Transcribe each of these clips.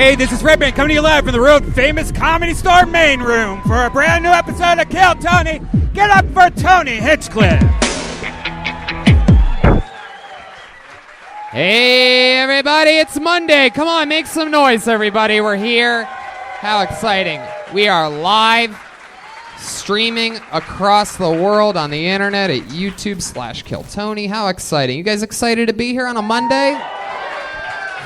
Hey, this is Redban coming to you live from the world-famous Comedy Store main room for a brand new episode of Kill Tony. Get up for Tony Hinchcliffe. Hey, everybody, it's Monday. Come on, make some noise, everybody. We're here. How exciting. We are live, streaming across the world on the internet at YouTube/KillTony. How exciting. You guys excited to be here on a Monday?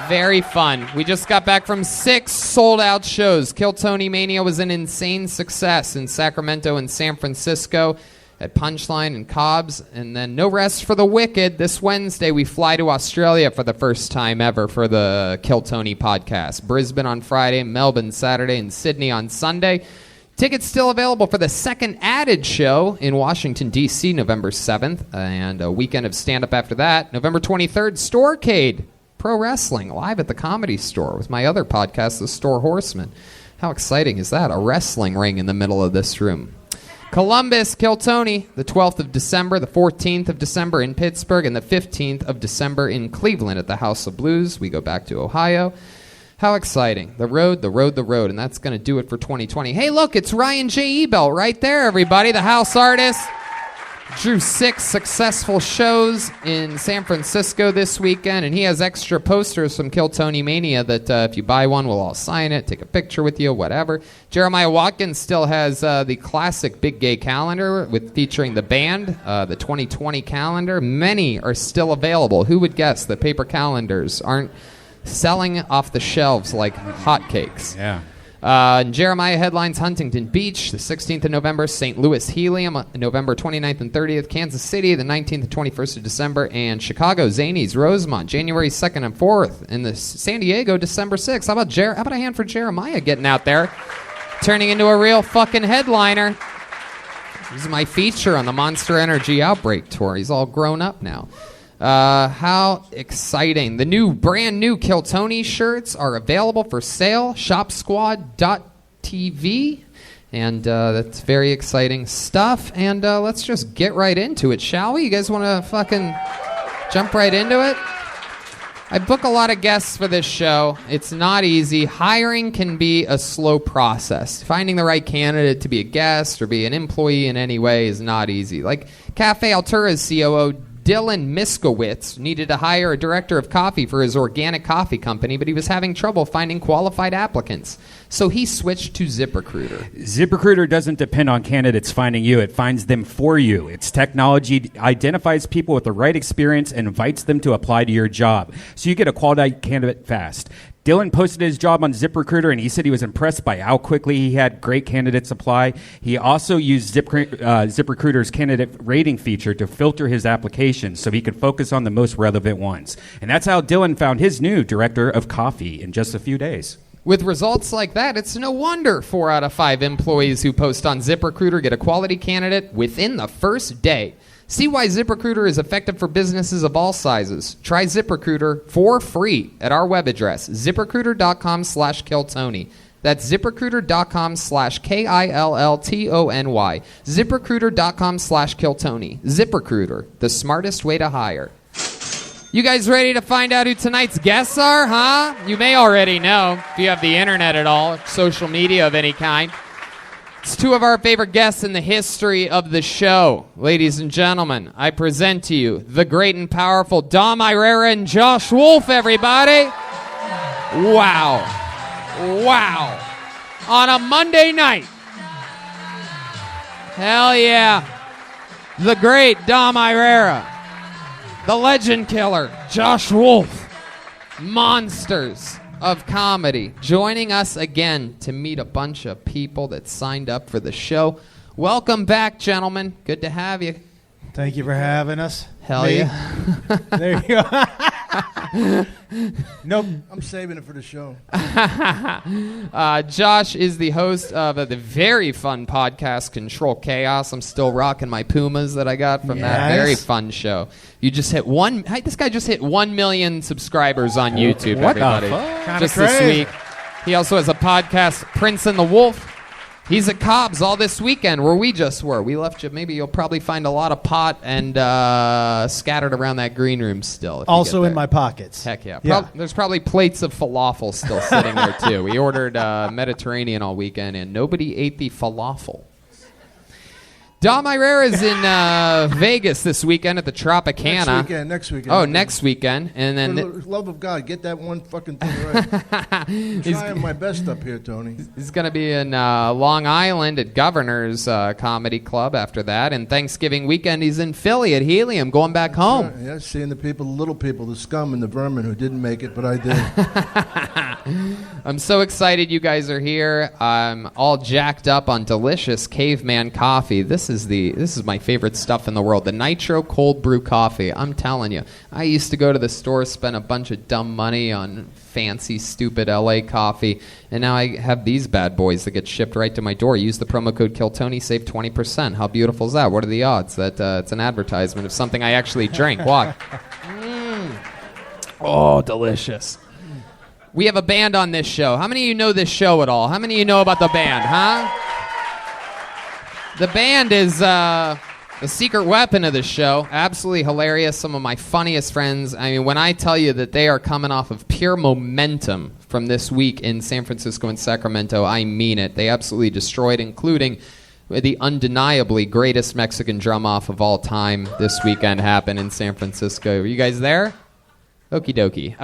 Very fun. We just got back from 6 sold-out shows. Kill Tony Mania was an insane success in Sacramento and San Francisco, at Punchline and Cobb's, and then no rest for the wicked. This Wednesday, we fly to Australia for the first time ever for the Kill Tony podcast. Brisbane on Friday, Melbourne Saturday, and Sydney on Sunday. Tickets still available for the second added show in Washington, D.C., November 7th, and a weekend of stand-up after that. November 23rd, Storecade. Pro Wrestling, live at the Comedy Store with my other podcast, The Store Horseman. How exciting is that? A wrestling ring in the middle of this room. Columbus, Kill Tony, the 12th of December, the 14th of December in Pittsburgh, and the 15th of December in Cleveland at the House of Blues. We go back to Ohio. How exciting. The road, and that's going to do it for 2020. Hey, look, it's Ryan J. Ebel right there, everybody, the house artist. Drew 6 successful shows in San Francisco this weekend, and he has extra posters from Kill Tony Mania that if you buy one, we'll all sign it, take a picture with you, whatever. Jeremiah Watkins still has the classic Big Gay calendar featuring the band, the 2020 calendar. Many are still available. Who would guess that paper calendars aren't selling off the shelves like hotcakes? Yeah. And Jeremiah headlines Huntington Beach, the 16th of November, St. Louis Helium, November 29th and 30th, Kansas City, the 19th and 21st of December, and Chicago, Zanies, Rosemont, January 2nd and 4th, and the San Diego, December 6th. How about a hand for Jeremiah getting out there, turning into a real fucking headliner? This is my feature on the Monster Energy Outbreak Tour. He's all grown up now. How exciting. The brand new Kill Tony shirts are available for sale, shopsquad.tv, and that's very exciting stuff. And let's just get right into it, shall we? You guys want to fucking jump right into it? I book a lot of guests for this show. It's not easy. Hiring can be a slow process. Finding the right candidate to be a guest or be an employee in any way is not easy. Like Cafe Altura's COO, Dillon Miskowitz, needed to hire a director of coffee for his organic coffee company, but he was having trouble finding qualified applicants. So he switched to ZipRecruiter. ZipRecruiter doesn't depend on candidates finding you. It finds them for you. Its technology identifies people with the right experience and invites them to apply to your job. So you get a qualified candidate fast. Dillon posted his job on ZipRecruiter, and he said he was impressed by how quickly he had great candidates apply. He also used ZipRecruiter's candidate rating feature to filter his applications so he could focus on the most relevant ones. And that's how Dillon found his new director of coffee in just a few days. With results like that, it's no wonder 4 out of 5 employees who post on ZipRecruiter get a quality candidate within the first day. See why ZipRecruiter is effective for businesses of all sizes. Try ZipRecruiter for free at our web address, ZipRecruiter.com/KillTony. That's ZipRecruiter.com/KILLTONY. ZipRecruiter.com/KillTony. ZipRecruiter, the smartest way to hire. You guys ready to find out who tonight's guests are, huh? You may already know if you have the internet at all, social media of any kind. It's 2 of our favorite guests in the history of the show. Ladies and gentlemen, I present to you the great and powerful Dom Irerra and Josh Wolf, everybody. Wow. On a Monday night. Hell yeah. The great Dom Irerra. The legend killer, Josh Wolf. Monsters of comedy, joining us again to meet a bunch of people that signed up for the show. Welcome back, gentlemen. Good to have you. Thank you for having us. Hell yeah. There you go. Nope, I'm saving it for the show. Josh is the host of the very fun podcast Control Chaos. I'm still rocking my Pumas that I got from that very fun show. You just hit this guy just hit 1 million subscribers on YouTube, what everybody. The fuck? Just this week. He also has a podcast, Prince and the Wolf. He's at Cobb's all this weekend where we just were. We left you. Maybe you'll probably find a lot of pot and scattered around that green room still. Also in my pockets. Heck yeah. There's probably plates of falafel still sitting there too. We ordered Mediterranean all weekend and nobody ate the falafel. Dom Irerra's in Vegas this weekend at the Tropicana. Next weekend. Oh, next weekend. And then For the love of God, get that one fucking thing right. I'm trying my best up here, Tony. He's going to be in Long Island at Governor's Comedy Club after that. And Thanksgiving weekend, he's in Philly at Helium, going back home. Right. Yeah, seeing the people, the little people, the scum and the vermin who didn't make it, but I did. I'm so excited you guys are here. I'm all jacked up on delicious caveman coffee. This is my favorite stuff in the world. The Nitro Cold Brew Coffee. I'm telling you. I used to go to the store, spend a bunch of dumb money on fancy, stupid LA coffee, and now I have these bad boys that get shipped right to my door. Use the promo code KILLTONY, save 20%. How beautiful is that? What are the odds that it's an advertisement of something I actually drink? What? Oh, delicious. We have a band on this show. How many of you know this show at all? How many of you know about the band, huh? The band is the secret weapon of the show. Absolutely hilarious. Some of my funniest friends. I mean, when I tell you that they are coming off of pure momentum from this week in San Francisco and Sacramento, I mean it. They absolutely destroyed, including the undeniably greatest Mexican drum-off of all time this weekend happened in San Francisco. Were you guys there? Okie dokie.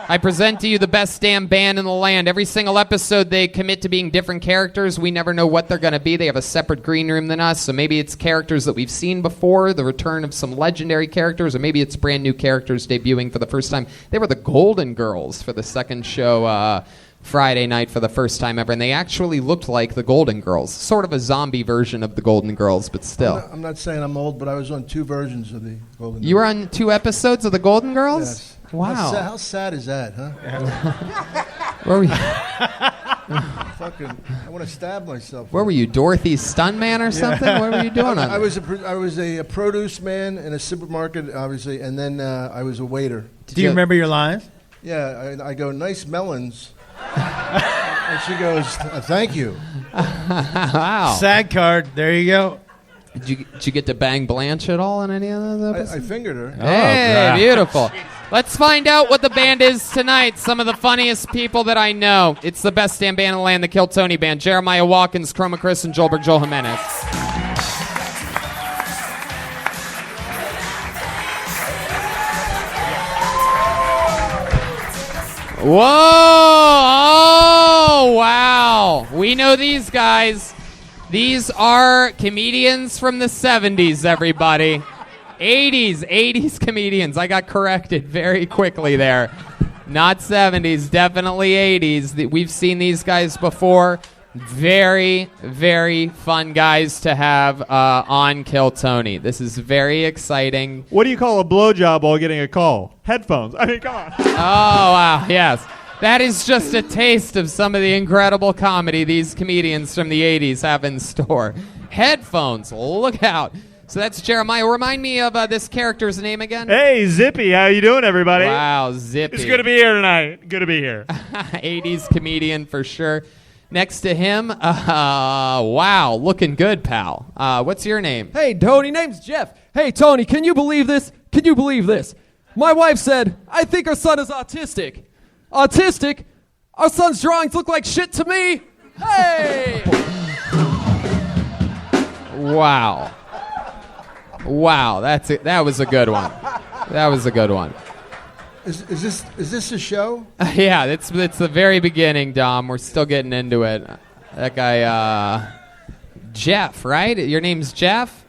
I present to you the best damn band in the land. Every single episode, they commit to being different characters. We never know what they're going to be. They have a separate green room than us, so maybe it's characters that we've seen before, the return of some legendary characters, or maybe it's brand new characters debuting for the first time. They were the Golden Girls for the second show Friday night for the first time ever, and they actually looked like the Golden Girls. Sort of a zombie version of the Golden Girls, but still. I'm not saying I'm old, but I was on 2 versions of the Golden Girls. You were on 2 episodes of the Golden Girls? Yes. Wow. How sad is that, huh? Where were you? Fucking, I want to stab myself. Where were you, Dorothy's stuntman or something? What were you doing on I was a produce man in a supermarket, obviously, and then I was a waiter. Do you remember your lines? Yeah, I go, nice melons. And she goes, thank you. Wow. SAG card. There you go. Did you get to bang Blanche at all in any of those episodes? I fingered her. Hey, beautiful. Let's find out what the band is tonight. Some of the funniest people that I know. It's the best damn band in the land, the Kill Tony Band. Jeremiah Watkins, Chroma Chris, and Joel Jimenez. Whoa! Oh, wow. We know these guys. These are comedians from the 70s, everybody. 80s comedians. I got corrected very quickly there. Not 70s, definitely 80s. We've seen these guys before. Very, very fun guys to have on Kill Tony. This is very exciting. What do you call a blowjob while getting a call? Headphones. I mean, come on. Oh, wow, yes. That is just a taste of some of the incredible comedy these comedians from the 80s have in store. Headphones, look out. So that's Jeremiah. Remind me of this character's name again. Hey, Zippy. How you doing, everybody? Wow, Zippy. It's good to be here tonight. Good to be here. 80s comedian for sure. Next to him, wow, looking good, pal. What's your name? Hey, Tony, name's Jeff. Hey, Tony, can you believe this? Can you believe this? My wife said, I think our son is autistic. Autistic? Our son's drawings look like shit to me. Hey! Wow. Wow, that was a good one. That was a good one. Is this a show? Yeah, it's the very beginning, Dom. We're still getting into it. That guy, Jeff, right? Your name's Jeff?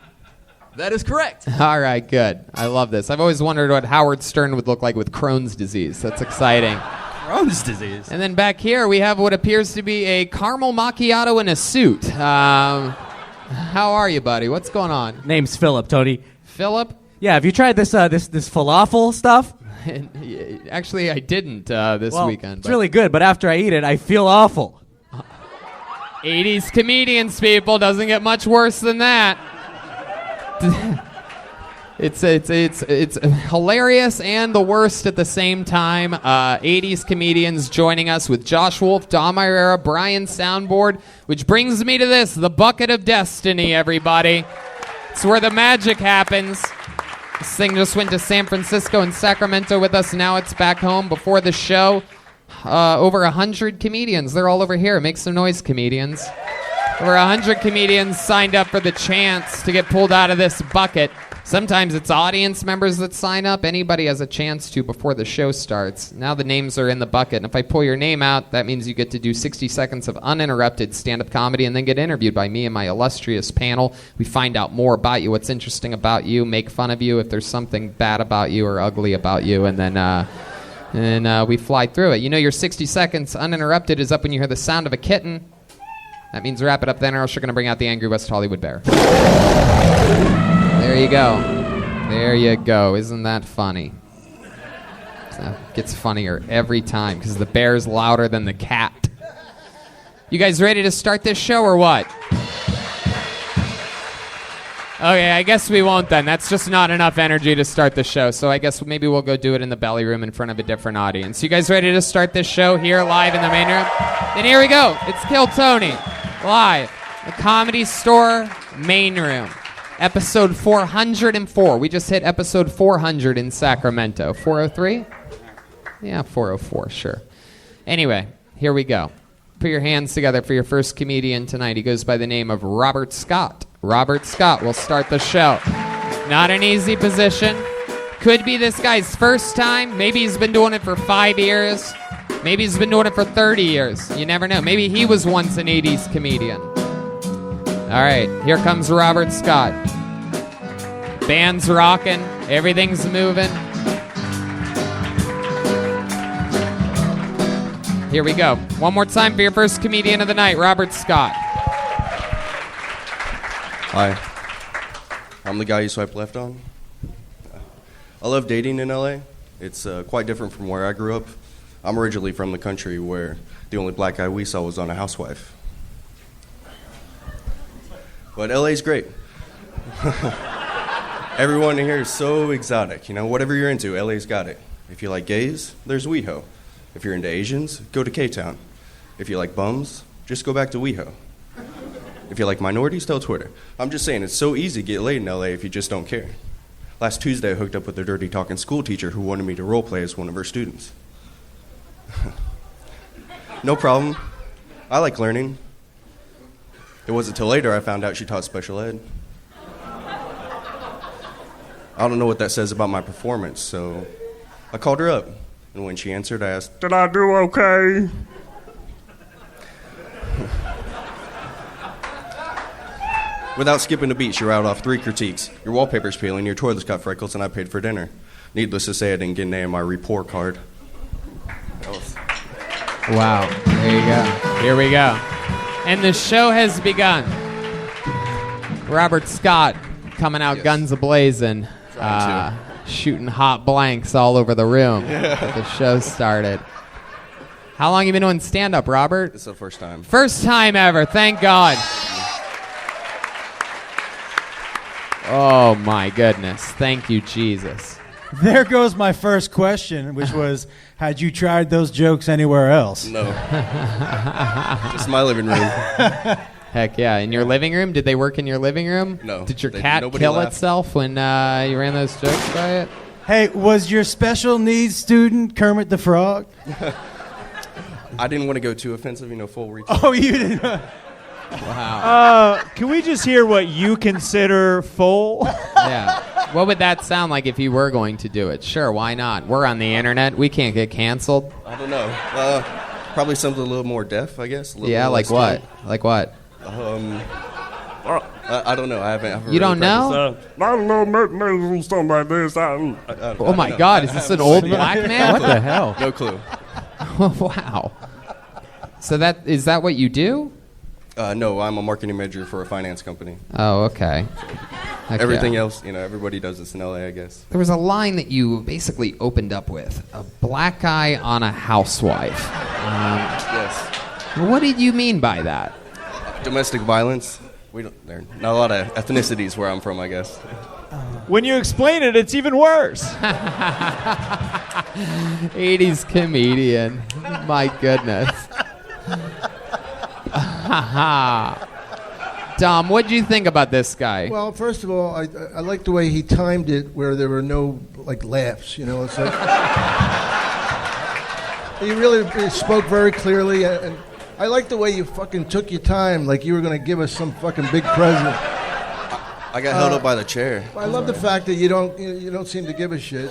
That is correct. All right, good. I love this. I've always wondered what Howard Stern would look like with Crohn's disease. That's exciting. Crohn's disease. And then back here, we have what appears to be a caramel macchiato in a suit. How are you, buddy? What's going on? Name's Philip, Tony. Philip? Yeah, have you tried this falafel stuff? Actually, I didn't this weekend. It's really good, but after I eat it, I feel awful. 80s comedians, people. Doesn't get much worse than that. It's hilarious and the worst at the same time. 80s comedians joining us with Josh Wolf, Dom Irerra, Brian Soundboard, which brings me to this, the bucket of destiny, everybody. It's where the magic happens. This thing just went to San Francisco and Sacramento with us. Now it's back home. Before the show, over 100 comedians. They're all over here. Make some noise, comedians. Over 100 comedians signed up for the chance to get pulled out of this bucket. Sometimes it's audience members that sign up. Anybody has a chance to before the show starts. Now the names are in the bucket. And if I pull your name out, that means you get to do 60 seconds of uninterrupted stand-up comedy and then get interviewed by me and my illustrious panel. We find out more about you, what's interesting about you, make fun of you if there's something bad about you or ugly about you, and then we fly through it. You know your 60 seconds uninterrupted is up when you hear the sound of a kitten. That means wrap it up then, or else you're going to bring out the angry West Hollywood bear. There you go. There you go. Isn't that funny? It gets funnier every time because the bear's louder than the cat. You guys ready to start this show or what? Okay, I guess we won't then. That's just not enough energy to start the show. So I guess maybe we'll go do it in the belly room in front of a different audience. You guys ready to start this show here live in the main room? Then here we go. It's Kill Tony live, the Comedy Store main room. Episode 404. We just hit episode 400 in Sacramento. 403? Yeah, 404, sure. Anyway, here we go. Put your hands together for your first comedian tonight. He goes by the name of Robert Scott. Robert Scott will start the show. Not an easy position. Could be this guy's first time. Maybe he's been doing it for 5 years. Maybe he's been doing it for 30 years. You never know. Maybe he was once an 80s comedian. All right, here comes Robert Scott. Band's rocking. Everything's moving. Here we go. One more time for your first comedian of the night, Robert Scott. Hi. I'm the guy you swiped left on. I love dating in LA. It's quite different from where I grew up. I'm originally from the country where the only black guy we saw was on a housewife. But LA's great. Everyone here is so exotic. You know, whatever you're into, LA's got it. If you like gays, there's WeHo. If you're into Asians, go to K-Town. If you like bums, just go back to WeHo. If you like minorities, tell Twitter. I'm just saying, it's so easy to get laid in LA if you just don't care. Last Tuesday, I hooked up with a dirty talking school teacher who wanted me to role play as one of her students. No problem. I like learning. It wasn't until later I found out she taught special ed. I don't know what that says about my performance, so I called her up. And when she answered, I asked, "Did I do okay?" Without skipping a beat, she rattled off 3 critiques. Your wallpaper's peeling, your toilet's got freckles, and I paid for dinner. Needless to say, I didn't get an A in my report card. Wow. There you go. Here we go. And the show has begun. Robert Scott coming out guns a-blazing, shooting hot blanks all over the room. The show started. How long have you been doing stand-up, Robert? It's the first time. First time ever. Thank God. Oh, my goodness. Thank you, Jesus. There goes my first question, which was, had you tried those jokes anywhere else? No. Just my living room. Heck yeah. In your living room? Did they work in your living room? No. Did your cat kill itself when you ran those jokes by it? Hey, was your special needs student Kermit the Frog? I didn't want to go too offensive, full retard. Oh, you didn't? Wow. Can we just hear what you consider full? Yeah. What would that sound like if you were going to do it? Sure, why not? We're on the internet. We can't get canceled. I don't know. Probably something a little more deaf, I guess. Yeah, like what? Like what? I don't know. I haven't you don't know? I don't know, maybe something like this. Oh my God, is this an old black man? What the hell? No clue. Wow. So is that what you do? No, I'm a marketing manager for a finance company. Oh, okay. Everything else, everybody does this in LA, I guess. There was a line that you basically opened up with, a black guy on a housewife. Yes. What did you mean by that? Domestic violence. There are not a lot of ethnicities where I'm from, I guess. When you explain it, it's even worse. 80s comedian. My goodness. Dom, what do you think about this guy? Well, first of all, I like the way he timed it, where there were no laughs. It's like he really spoke very clearly, and I like the way you fucking took your time, like you were going to give us some fucking big present. I got held up by the chair. I love the fact that you don't seem to give a shit.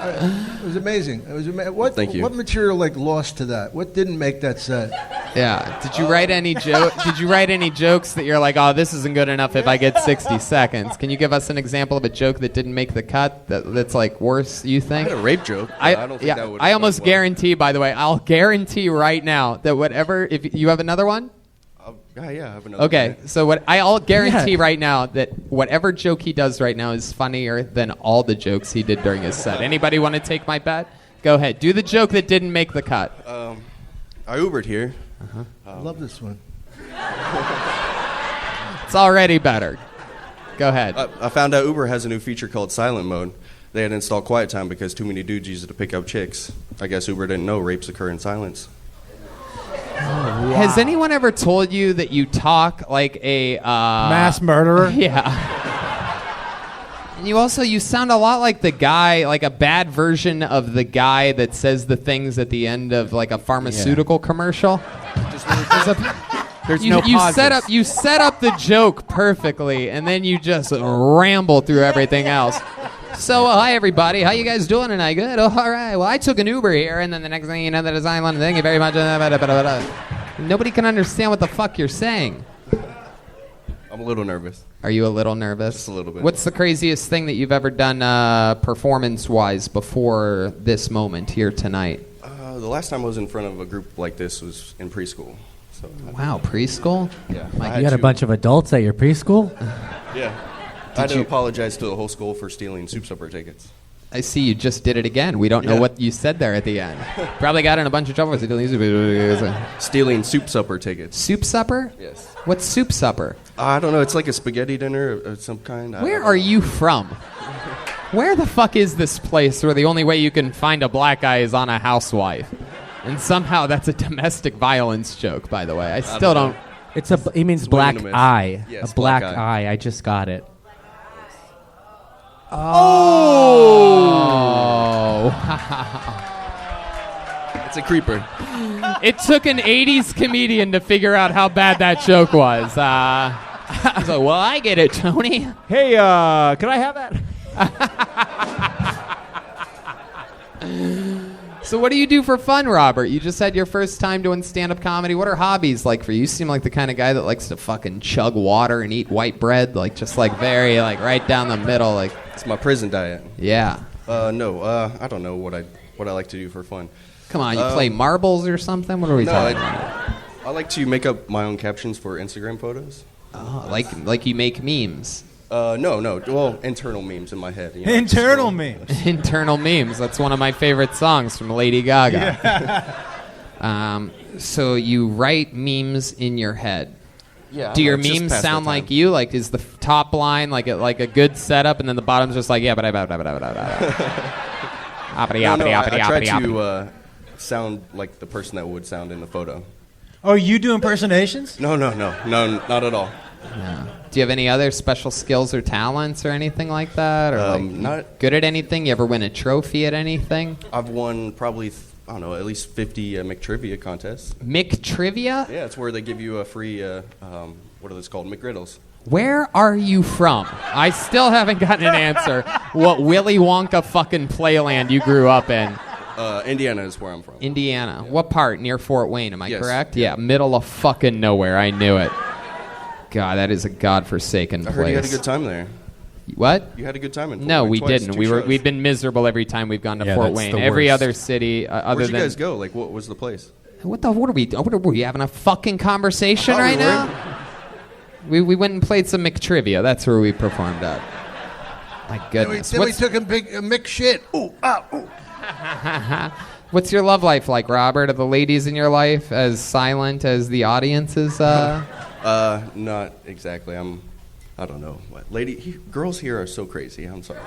It was amazing. Thank you. What material lost to that? What didn't make that set? Yeah. Did you write any jokes that you're like, oh, this isn't good enough if I get 60 seconds? Can you give us an example of a joke that didn't make the cut that's worse, you think? I had a rape joke. I don't think that would. I almost guarantee, by the way, I'll guarantee right now that if you have another one? Yeah, I have another. Okay, so I'll guarantee right now that whatever joke he does right now is funnier than all the jokes he did during his set. Anybody want to take my bet? Go ahead. Do the joke that didn't make the cut. I Ubered here. I love this one. It's already better. Go ahead. I found out Uber has a new feature called silent mode. They had installed quiet time because too many dudes use it to pick up chicks. I guess Uber didn't know rapes occur in silence. Wow. Has anyone ever told you that you talk like a mass murderer? Yeah. And you sound a lot like the guy, like a bad version of the guy that says the things at the end of a pharmaceutical commercial. There's you, no you pauses. you set up the joke perfectly, and then you just ramble through everything else. So, hi everybody, how you guys doing tonight? Good. Oh, all right. Well, I took an Uber here, and then the next thing you know, the design line. Thank you very much. Nobody can understand what the fuck you're saying. I'm a little nervous. Are you a little nervous? Just a little bit. What's the craziest thing that you've ever done performance-wise before this moment here tonight? The last time I was in front of a group like this was in preschool. So wow, preschool? Yeah. You had a bunch of adults at your preschool? Yeah. I had to apologize to the whole school for stealing soup supper tickets. I see you just did it again. We don't know what you said there at the end. Probably got in a bunch of trouble. Stealing soup supper tickets. Soup supper? Yes. What's soup supper? I don't know. It's like a spaghetti dinner of some kind. Where are you from? Where the fuck is this place where the only way you can find a black guy is on a housewife? And somehow that's a domestic violence joke, by the way. I still don't. He means black eye. Yes, a black eye. I just got it. Oh! It's a creeper. It took an 80s comedian to figure out how bad that joke was. He's like, well, I get it, Tony. Hey, can I have that? So what do you do for fun, Robert? You just had your first time doing stand-up comedy. What are hobbies like for you? You seem like the kind of guy that likes to fucking chug water and eat white bread, very right down the middle. It's my prison diet. Yeah. No, I don't know what I like to do for fun. Come on, you play marbles or something? What are we talking about? I like to make up my own captions for Instagram photos. Oh, like you make memes. No. Well, internal memes in my head. Internal memes. Internal memes. That's one of my favorite songs from Lady Gaga. Yeah. So you write memes in your head. Yeah. Do your memes sound like you? Like, is the top line like a good setup, and then the bottom's just like, yeah, but I try to sound like the person that would sound in the photo. Oh, you do impersonations? No, not at all. No. Do you have any other special skills or talents or anything like that? Or not good at anything? You ever win a trophy at anything? I've won probably, at least 50 McTrivia contests. McTrivia? Yeah, it's where they give you a free, what are those called, McGriddles. Where are you from? I still haven't gotten an answer. What Willy Wonka fucking playland you grew up in? Indiana is where I'm from. Indiana. Yeah. What part? Near Fort Wayne, am I correct? Yeah, middle of fucking nowhere. I knew it. God, that is a godforsaken place. I heard you had a good time there. What? You had a good time in Fort Wayne. No, we twice, didn't. We've We've been miserable every time we've gone to Fort Wayne. Every other city other Where'd you guys go? What was the place? What are we having a fucking conversation right now? We went and played some McTrivia. That's where we performed at. My goodness. Then we took a big mix shit. Ooh, ooh. What's your love life like, Robert? Are the ladies in your life as silent as the audience is? Not exactly. I'm I don't know. What girls here are so crazy. I'm sorry.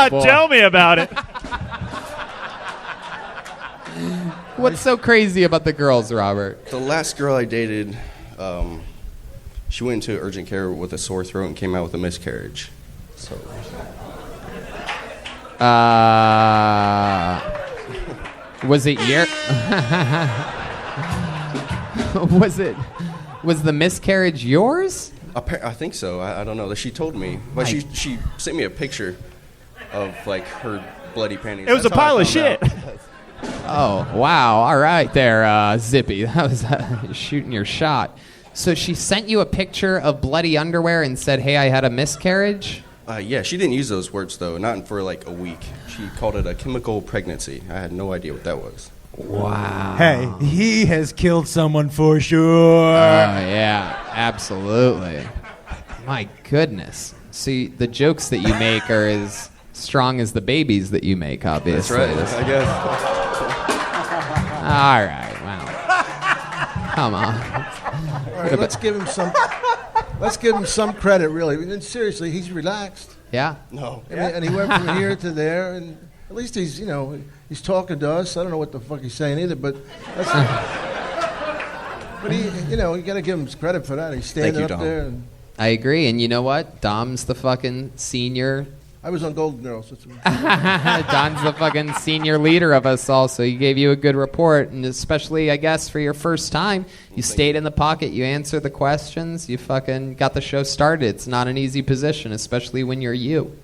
Tell me about it. What's so crazy about the girls, Robert? The last girl I dated, she went into urgent care with a sore throat and came out with a miscarriage. So. Was it your? Was the miscarriage yours? I think so. I don't know. She told me, but she sent me a picture of like her bloody panties. It was a pile of shit. Oh wow! All right, there, Zippy. That was shooting your shot. So she sent you a picture of bloody underwear and said, "Hey, I had a miscarriage." Yeah, she didn't use those words though. Not for like a week. She called it a chemical pregnancy. I had no idea what that was. Wow. Hey, he has killed someone for sure. Oh, yeah, absolutely. My goodness. See, the jokes that you make are as strong as the babies that you make, obviously. That's right, I guess. All right, wow. Come on. All right, let's give him some credit, really. I mean, seriously, he's relaxed. Yeah? No. And he went from here to there, and at least he's talking to us. I don't know what the fuck he's saying either, but that's but you got to give him credit for that. He's standing up there. And I agree, and you know what? Dom's the fucking senior. I was on Golden Girls. Dom's the fucking senior leader of us all, so he gave you a good report, and especially, I guess, for your first time, you stayed in the pocket, you answered the questions, you fucking got the show started. It's not an easy position, especially when you're you.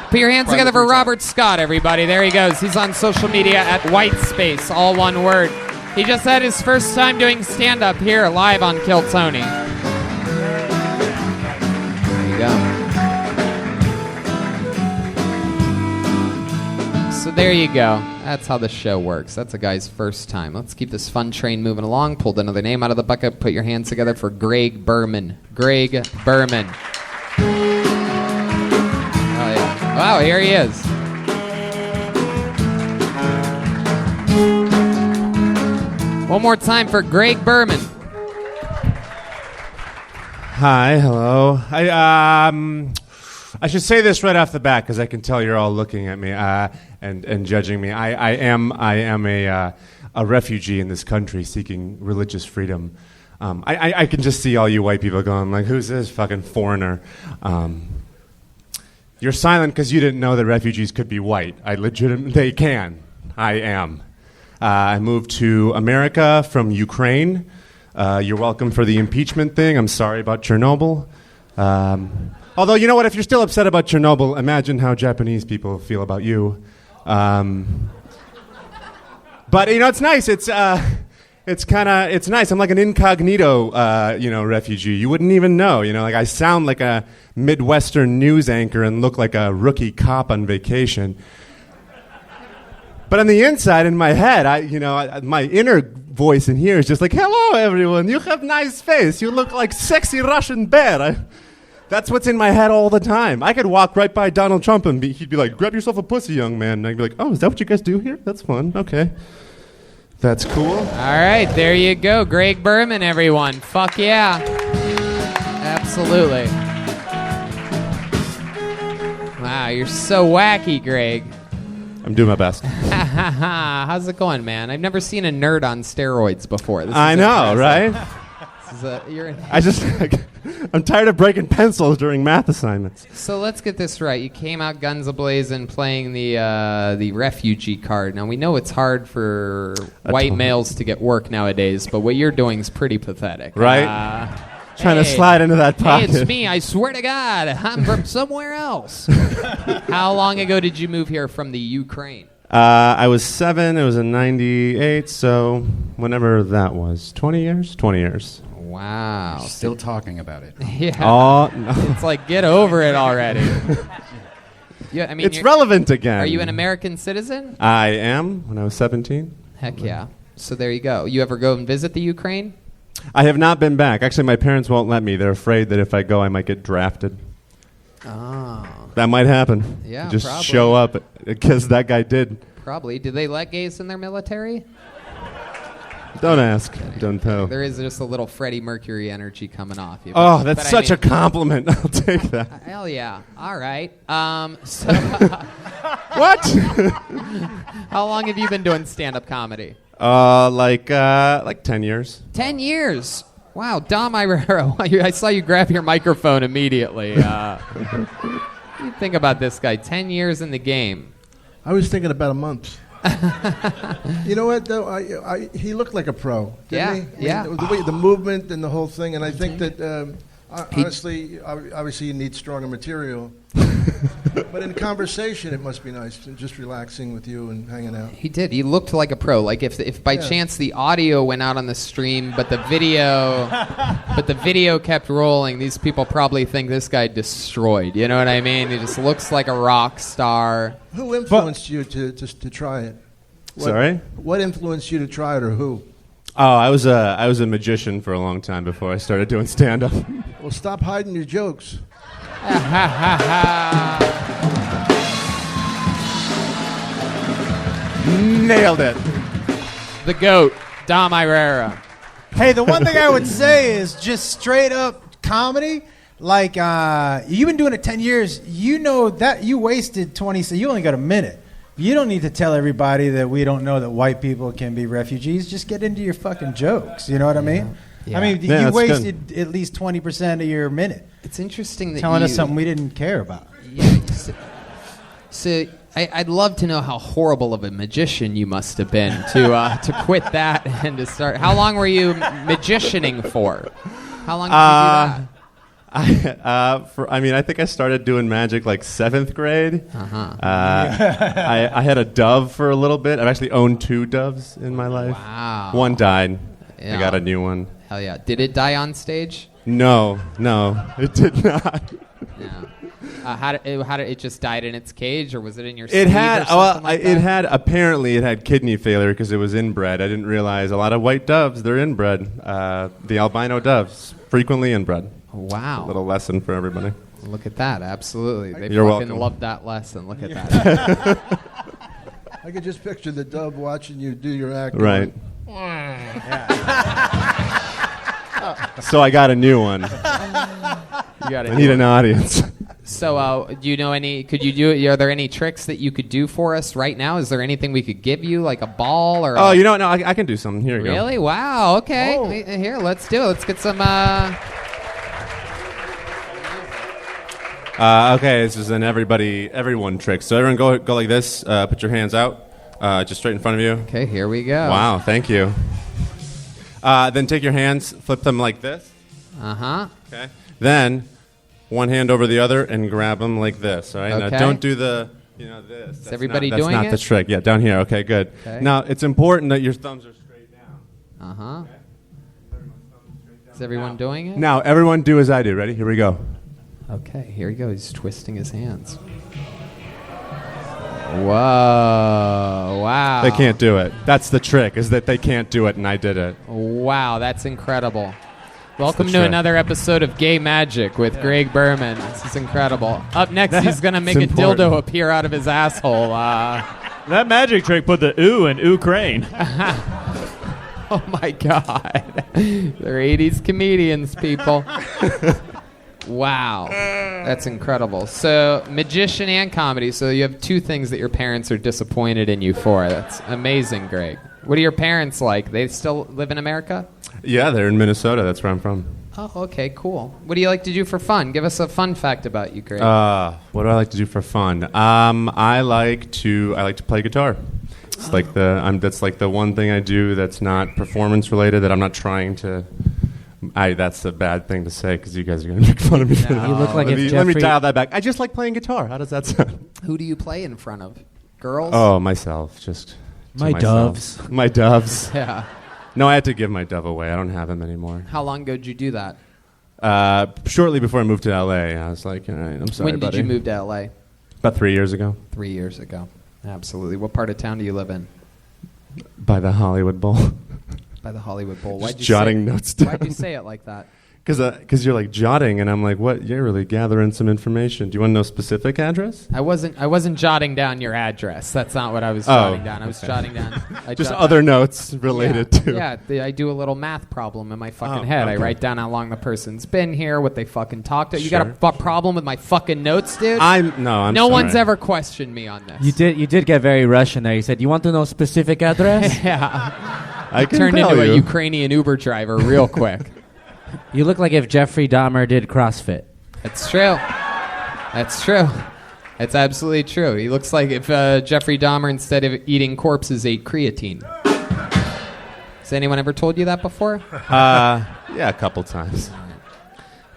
Put your hands together for Robert Scott, everybody. There he goes. He's on social media at Whitespace, all one word. He just had his first time doing stand-up here live on Kill Tony. There you go. So there you go. That's how the show works. That's a guy's first time. Let's keep this fun train moving along. Pulled another name out of the bucket. Put your hands together for Gregg Berman. Gregg Berman. Wow, here he is. One more time for Gregg Berman. Hi, hello. I should say this right off the bat because I can tell you're all looking at me and judging me. I am a refugee in this country seeking religious freedom. I can just see all you white people going like, "Who's this fucking foreigner?" You're silent because you didn't know that refugees could be white. They can. I am. I moved to America from Ukraine. You're welcome for the impeachment thing. I'm sorry about Chernobyl. Although, you know what? If you're still upset about Chernobyl, imagine how Japanese people feel about you. But, it's nice. It's nice. I'm like an incognito, refugee. You wouldn't even know. Like I sound like a Midwestern news anchor and look like a rookie cop on vacation. But on the inside, in my head, my inner voice in here is just like, "Hello, everyone. You have nice face. You look like sexy Russian bear." That's what's in my head all the time. I could walk right by Donald Trump and he'd be like, "Grab yourself a pussy, young man." And I'd be like, "Oh, is that what you guys do here? That's fun. Okay. That's cool." All right, there you go. Gregg Berman, everyone. Fuck yeah. Absolutely. Wow, you're so wacky, Greg. I'm doing my best. How's it going, man? I've never seen a nerd on steroids before. I know, right? I'm tired of breaking pencils during math assignments. So let's get this right. You came out guns a-blazing playing the refugee card. Now, we know it's hard for white males to get work nowadays, but what you're doing is pretty pathetic. Right? Trying to slide into that pocket. Hey, it's me. I swear to God. I'm from somewhere else. How long ago did you move here from the Ukraine? I was 7. It was in 98, so whenever that was. 20 years? 20 years. Wow. Still talking about it. Yeah. Oh, no. It's like, get over it already. Yeah, I mean, it's relevant again. Are you an American citizen? I am, when I was 17. Heck yeah. So there you go. You ever go and visit the Ukraine? I have not been back. Actually, my parents won't let me. They're afraid that if I go, I might get drafted. Oh. That might happen. Yeah, Just probably. show up, because that guy did. Probably. Did they let gays in their military? Don't ask. Don't tell. There is just a little Freddie Mercury energy coming off you. Oh, that's such a compliment. I'll take that. Hell yeah. All right. So What? how long have you been doing stand-up comedy? Like 10 years. 10 years. Wow, Dom Irerra. I saw you grab your microphone immediately. What do you think about this guy? 10 years in the game. I was thinking about a month. You know what, though? He looked like a pro, didn't he? Yeah. The movement and the whole thing. And I think that, honestly, obviously you need stronger material. But in conversation, it must be nice, just relaxing with you and hanging out. He did. He looked like a pro. Like if by chance the audio went out on the stream, but the video kept rolling, these people probably think this guy destroyed. You know what I mean? He just looks like a rock star. Who influenced you to try it? Sorry? What influenced you to try it, or who? Oh, I was a magician for a long time before I started doing stand-up. Well, stop hiding your jokes. Nailed it. The GOAT, Dom Irerra. Hey, the one thing I would say is just straight up comedy. Like, you've been doing it 10 years. You know that you wasted 20, so you only got a minute. You don't need to tell everybody that we don't know that white people can be refugees. Just get into your fucking jokes. You know what I mean? Yeah. I mean, Yeah, you that's wasted at least 20% of your minute. It's interesting that telling us something we didn't care about. Yeah. So I'd love to know how horrible of a magician you must have been to quit that and to start. How long were you magicianing for? How long did you do that? I think I started doing magic like 7th grade. Uh-huh. I had a dove for a little bit. I've actually owned 2 doves in my life. Wow. One died. Yeah. I got a new one. Hell yeah. Did it die on stage? No, it did not. No. How did it just died in its cage, or was it in your sleeve? It had that? It had kidney failure because it was inbred. I didn't realize a lot of white doves, they're inbred. The albino doves, frequently inbred. Wow. A little lesson for everybody. Look at that. Absolutely. They You're fucking welcome. loved that lesson. Look at that. I could just picture the dove watching you do your act. Right. So I got a new one. I need an audience. So, do you know any? Could you do? Are there any tricks that you could do for us right now? Is there anything we could give you, like a ball or? Oh, you know what? No, I can do something. Here you go. Really? Wow. Okay. Here, let's do it. Let's get some. Okay, this is an everyone trick. So everyone go like this. Put your hands out, just straight in front of you. Okay, here we go. Wow, thank you. Then take your hands, flip them like this. Okay. Then one hand over the other and grab them like this. All right. Okay. Now don't do the this. Is everybody that's doing not it? the trick. Yeah, down here. Okay, good. Okay. Now it's important that your thumbs are straight down. Okay. Is everyone doing it? Now everyone do as I do. Ready? Here we go. Okay, here he goes. He's twisting his hands. Whoa! Wow. They can't do it. That's the trick, is that they can't do it, and I did it. Wow, that's incredible. Welcome to trick. another episode of Gay Magic with Gregg Berman. This is incredible. Up next, he's going to make a important. dildo appear out of his asshole. That magic trick put the ooh in Ukraine. Oh, my God. They're 80s comedians, people. Wow. That's incredible. So, magician and comedy. So you have 2 things that your parents are disappointed in you for. That's amazing, Greg. What are your parents like? They still live in America? Yeah, they're in Minnesota. That's where I'm from. Oh, okay, cool. What do you like to do for fun? Give us a fun fact about you, Greg. What do I like to do for fun? I like to play guitar. It's that's like the one thing I do that's not performance related, that I'm not trying to. That's a bad thing to say because you guys are going to make fun of me. You look like let me dial that back. I just like playing guitar. How does that sound? Who do you play in front of? Girls? Oh, myself. Just My myself. doves. My doves. Yeah. No, I had to give my dove away. I don't have him anymore. How long ago did you do that? Shortly before I moved to LA, I was like, all right, I'm sorry, When did buddy. you move to LA? About 3 years ago. 3 years ago. Absolutely. What part of town do you live in? By the Hollywood Bowl. By the Hollywood Bowl. Just jotting notes down. Why'd you say it like that? Because you're like jotting, and I'm like, what? You're really gathering some information. Do you want to know specific address? I wasn't jotting down your address. That's not what I was jotting down. I was jotting down just other notes related to. Yeah, I do a little math problem in my fucking head. Okay. I write down how long the person's been here, what they fucking talked to. You got a problem with my fucking notes, dude? No sorry. One's ever questioned me on this. You did get very Russian there. You said, you want to know specific address? Yeah. I can turned tell into you. a Ukrainian Uber driver real quick. You look like if Jeffrey Dahmer did CrossFit. That's true. That's true. It's absolutely true. He looks like if Jeffrey Dahmer, instead of eating corpses, ate creatine. Has anyone ever told you that before? Yeah, a couple times.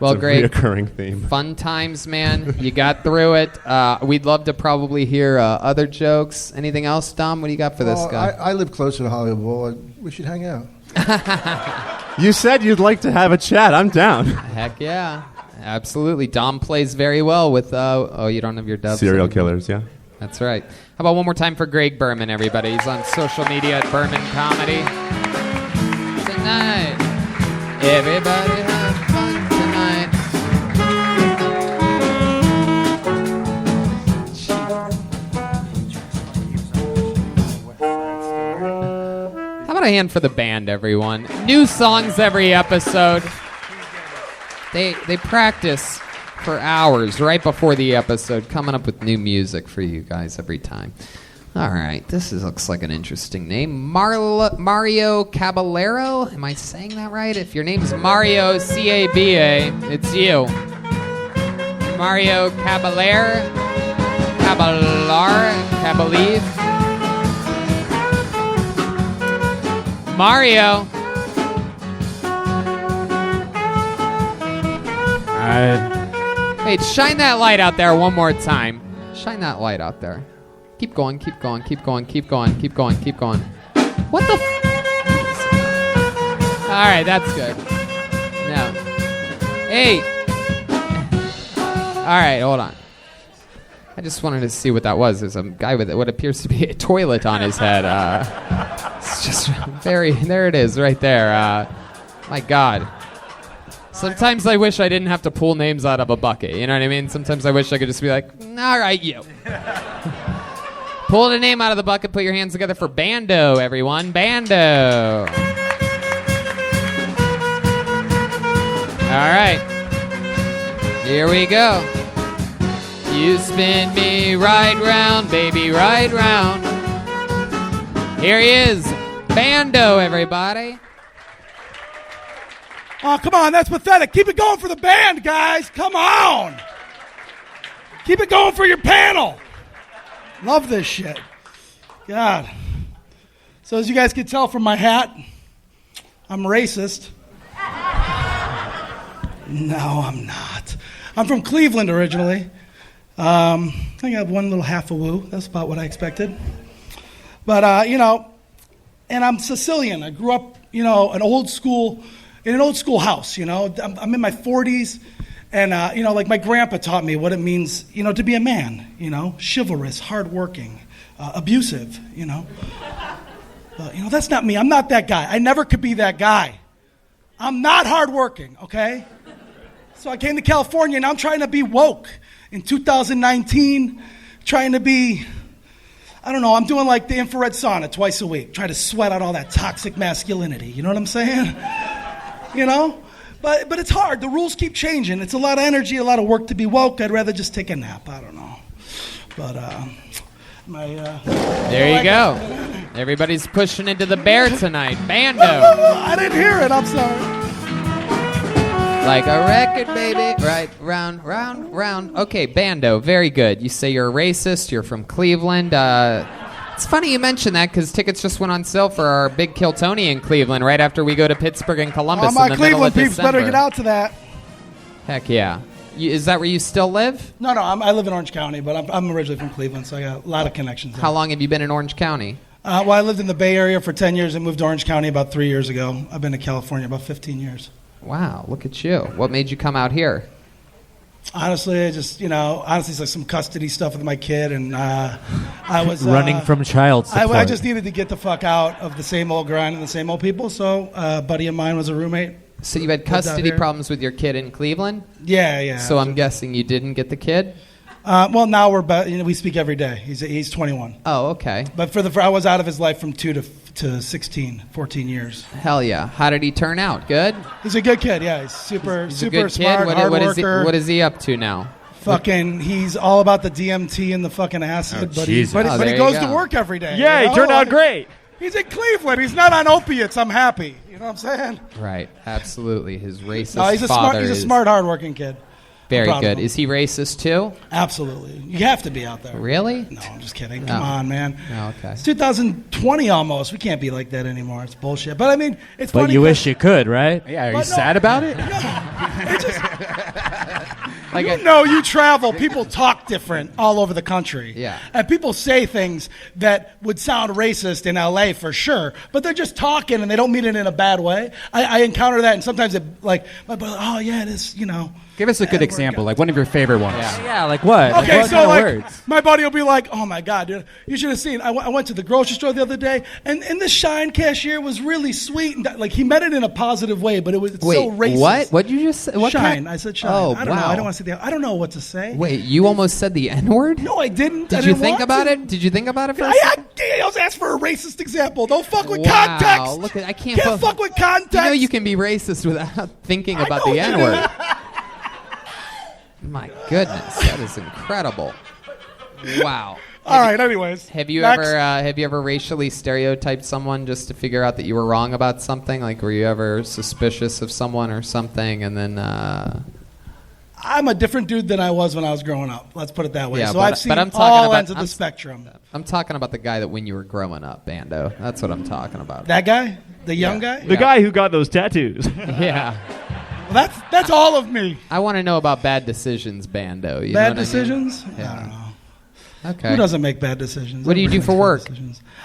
Well, it's a Greg, reoccurring theme. Fun times, man. You got through it. We'd love to probably hear other jokes. Anything else, Dom? What do you got for this guy? I live closer to Hollywood Bowl. We should hang out. You said you'd like to have a chat. I'm down. Heck yeah. Absolutely. Dom plays very well with, you don't have your dubs. Serial killers, yeah. That's right. How about one more time for Gregg Berman, everybody? He's on social media at Berman Comedy. Tonight, everybody have fun tonight. How about a hand for the band, everyone? New songs every episode. They practice for hours right before the episode, coming up with new music for you guys every time. All right, looks like an interesting name. Mario Caballero. Am I saying that right? If your name's Mario C-A-B-A, it's you. Mario Caballero. Caballeve. Mario. Hey, shine that light out there one more time. Shine that light out there. Keep going, keep going, keep going, keep going, keep going, keep going. What the All right, that's good. No. Hey. All right, hold on. I just wanted to see what that was. There's a guy with what appears to be a toilet on his head. It's just there it is right there. My God. Sometimes I wish I didn't have to pull names out of a bucket. You know what I mean? Sometimes I wish I could just be like, all right, you. Pull the name out of the bucket, put your hands together for Bando, everyone. Bando. All right. Here we go. You spin me right round, baby, right round. Here he is. Bando, everybody. Oh, come on, that's pathetic. Keep it going for the band, guys. Come on. Keep it going for your panel. Love this shit. God. So as you guys can tell from my hat, I'm racist. No, I'm not. I'm from Cleveland originally. I think I have one little half a woo. That's about what I expected. But, and I'm Sicilian. I grew up, in an old school house, I'm in my 40s, and, like my grandpa taught me what it means, to be a man, chivalrous, hardworking, abusive, But, that's not me. I'm not that guy. I never could be that guy. I'm not hardworking, okay? So I came to California, and I'm trying to be woke in 2019, trying to be, I'm doing like the infrared sauna twice a week, trying to sweat out all that toxic masculinity, you know what I'm saying? But it's hard. The rules keep changing. It's a lot of energy, a lot of work to be woke. I'd rather just take a nap. I don't know. But there you go. Everybody's pushing into the bear tonight. Bando. I didn't hear it. I'm sorry. Like a record, baby. Right, round, round, round. Okay, Bando, very good. You say you're a racist. You're from Cleveland. It's funny you mention that because tickets just went on sale for our big Kill Tony in Cleveland right after we go to Pittsburgh and Columbus All my in the middle of Cleveland peeps December. better get out to that. Heck yeah. Is that where you still live? No, I live in Orange County, but I'm originally from Cleveland, so I got a lot of connections there. How long have you been in Orange County? Well, I lived in the Bay Area for 10 years and moved to Orange County about 3 years ago. I've been to California about 15 years. Wow, look at you. What made you come out here? Honestly, it's like some custody stuff with my kid, and I was running from child support. I just needed to get the fuck out of the same old grind and the same old people. So a buddy of mine was a roommate So you had custody problems with your kid in Cleveland? Yeah. So I'm guessing you didn't get the kid? Well, now we speak every day. He's 21. Oh, okay. But I was out of his life from 2 to 16, 14 years. Hell yeah. How did he turn out? Good? He's a good kid, yeah. He's super He's a good smart, kid. hard What worker. is he up to now? He's all about the DMT and the fucking acid, but he goes to work every day. Yeah, he turned out great. He's in Cleveland. He's not on opiates. I'm happy. You know what I'm saying? Right. Absolutely. His racist He's father a smart, hard-working kid. Very good. Is he racist too? Absolutely. You have to be out there. Really? No, I'm just kidding. Come on, man. Oh, okay. It's 2020 almost. We can't be like that anymore. It's bullshit. But I mean, it's funny. But you wish you could, right? Yeah, are you sad about it? You travel. People talk different all over the country. Yeah. And people say things that would sound racist in LA for sure, but they're just talking and they don't mean it in a bad way. I encounter that, and sometimes it, like, my brother, oh yeah, it is, Give us a good example, like one of your favorite ones. Yeah, like what? Okay, what so kind of like words? my buddy will be like, "Oh my God, dude, you should have seen." I went to the grocery store the other day, and the Shine cashier was really sweet, and like he meant it in a positive way, but it's so racist. What? What did you just say? What Shine. I said Shine. Oh, I don't know. wow. I don't want to say I don't know what to say. Wait, you almost said the N-word? No, I didn't. Did you think about it? Did you think about it for a second? I was asked for a racist example. Don't fuck with context. Look, I can't fuck with context. You know you can be racist without thinking about the N-word. My goodness, that is incredible. Wow. All right. Anyways, have you ever racially stereotyped someone just to figure out that you were wrong about something? Like, were you ever suspicious of someone or something, and then? I'm a different dude than I was when I was growing up. Let's put it that way. Yeah, so but, I've seen but I'm all ends of the spectrum. I'm talking about the guy that when you were growing up, Bando. That's what I'm talking about. That guy, the young guy, the guy who got those tattoos. Yeah. Well, that's all of me. I want to know about bad decisions, Bando. You bad know what decisions? I mean? Yeah. I don't know. Okay. Who doesn't make bad decisions? What do you do for work?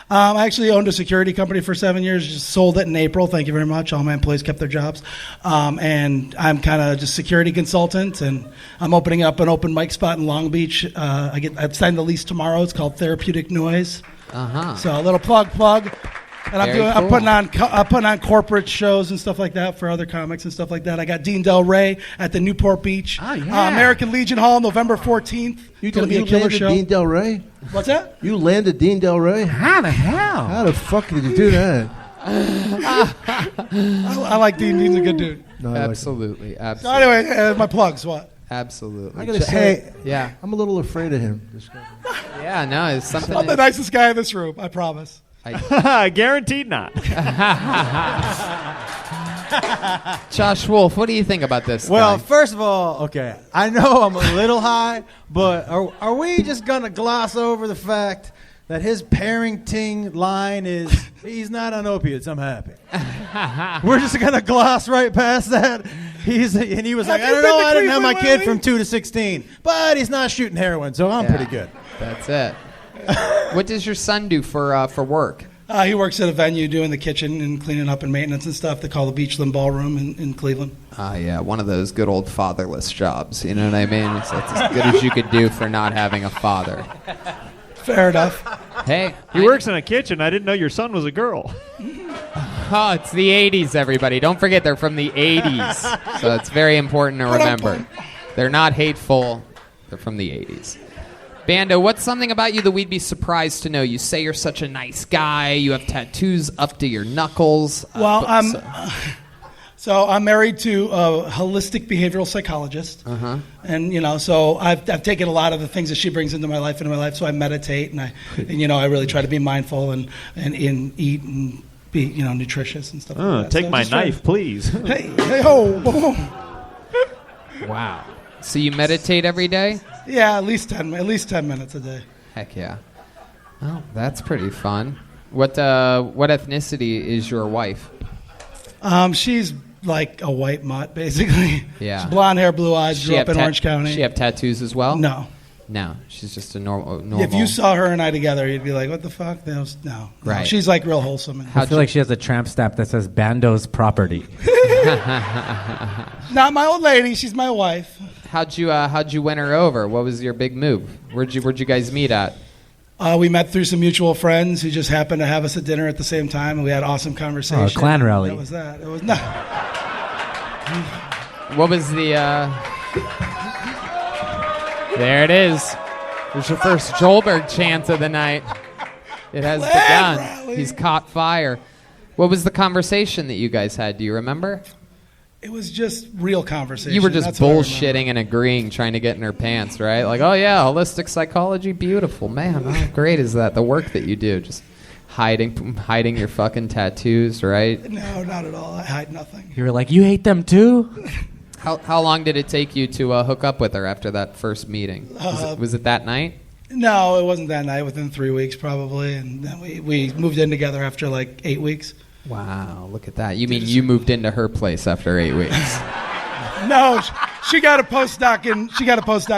I actually owned a security company for 7 years. Just sold it in April. Thank you very much. All my employees kept their jobs. And I'm kind of just security consultant. And I'm opening up an open mic spot in Long Beach. I've signed the lease tomorrow. It's called Therapeutic Noise. So a little plug. And I'm putting on corporate shows and stuff like that for other comics and stuff like that. I got Dean Del Rey at the Newport Beach, American Legion Hall, November 14th. You going to be a killer show. Dean Del Rey? What's that? You landed Dean Del Rey? How the hell? How the fuck did you do that? I like Dean. Dean's a good dude. No, absolutely. So anyway, my plugs. What? Absolutely. I gotta say, yeah, I'm a little afraid of him. This guy. Yeah, no, it's something. I'm the nicest guy in this room. I promise. Guaranteed not. Josh Wolf, what do you think about this? Well, guy? first of all, okay, I know I'm a little high, but are we just gonna gloss over the fact that his parenting line is he's not on opiates? I'm happy. We're just gonna gloss right past that. He was like, I don't know, I didn't have my kid from 2 to 16, but he's not shooting heroin, so I'm pretty good. That's it. What does your son do for work? He works at a venue doing the kitchen and cleaning up and maintenance and stuff. They call the Beachland Ballroom in Cleveland. Yeah, one of those good old fatherless jobs. You know what I mean? It's as good as you could do for not having a father. Fair enough. Hey, he works in a kitchen. I didn't know your son was a girl. Oh, it's the 80s, everybody. Don't forget they're from the 80s. So it's very important to remember. They're not hateful. They're from the 80s. Bando, what's something about you that we'd be surprised to know? You say you're such a nice guy. You have tattoos up to your knuckles. Well, I'm married to a holistic behavioral psychologist. And, so I've taken a lot of the things that she brings into my life. So I meditate and I really try to be mindful and eat and be, nutritious and stuff like that. Take so my knife, please. Hey, ho. Wow. So you meditate every day? Yeah, at least 10 minutes a day. Heck yeah. Oh, that's pretty fun. What ethnicity is your wife? She's like a white mutt, basically. Yeah. She's blonde hair, blue eyes, grew up in Orange County. She have tattoos as well? No. No, she's just a normal. If you saw her and I together, you'd be like, what the fuck? No. Right. She's like real wholesome. I feel like she has a tramp stamp that says Bando's property. Not my old lady. She's my wife. How'd you win her over? What was your big move? Where'd you guys meet at? We met through some mutual friends who just happened to have us at dinner at the same time, and we had awesome conversation. Oh, a clan rally. That was that. It was not. What was the? There it is. There's your first Joelberg chant of the night. It has begun. Rally. He's caught fire. What was the conversation that you guys had? Do you remember? It was just real conversation. You were just That's what I remember. bullshitting and agreeing, trying to get in her pants, right? Like, oh yeah, holistic psychology, beautiful, man. How great is that? The work that you do, just hiding your fucking tattoos, right? No, not at all. I hide nothing. You were like, you hate them too? How long did it take you to hook up with her after that first meeting? Was it that night? No, it wasn't that night. Within 3 weeks, probably, and then we moved in together after like 8 weeks. Wow, look at that. You mean you moved into her place after 8 weeks? No, she got a postdoc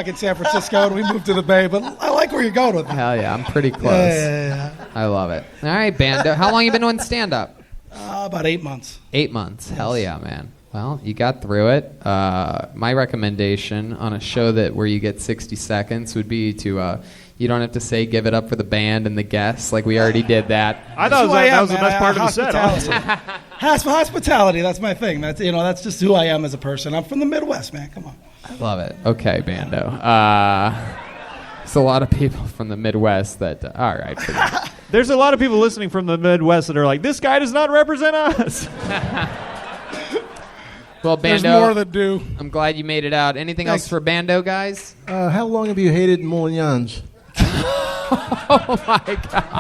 in San Francisco, and we moved to the Bay. But I like where you're going with that. Hell yeah, I'm pretty close. Yeah. I love it. All right, Bando. How long you been doing stand-up? About 8 months. 8 months. Yes. Hell yeah, man. Well, you got through it. My recommendation on a show where you get 60 seconds would be to you don't have to say give it up for the band and the guests. Like, we already did that. I thought that was the best part of the set. Honestly. Hospitality, that's my thing. That's just who I am as a person. I'm from the Midwest, man. Come on. I love it. Okay, Bando. There's a lot of people from the Midwest that, all right. There's a lot of people listening from the Midwest that are like, this guy does not represent us. Well, Bando, there's more that do. I'm glad you made it out. Anything else for Bando, guys? How long have you hated Moulignans? Oh my God!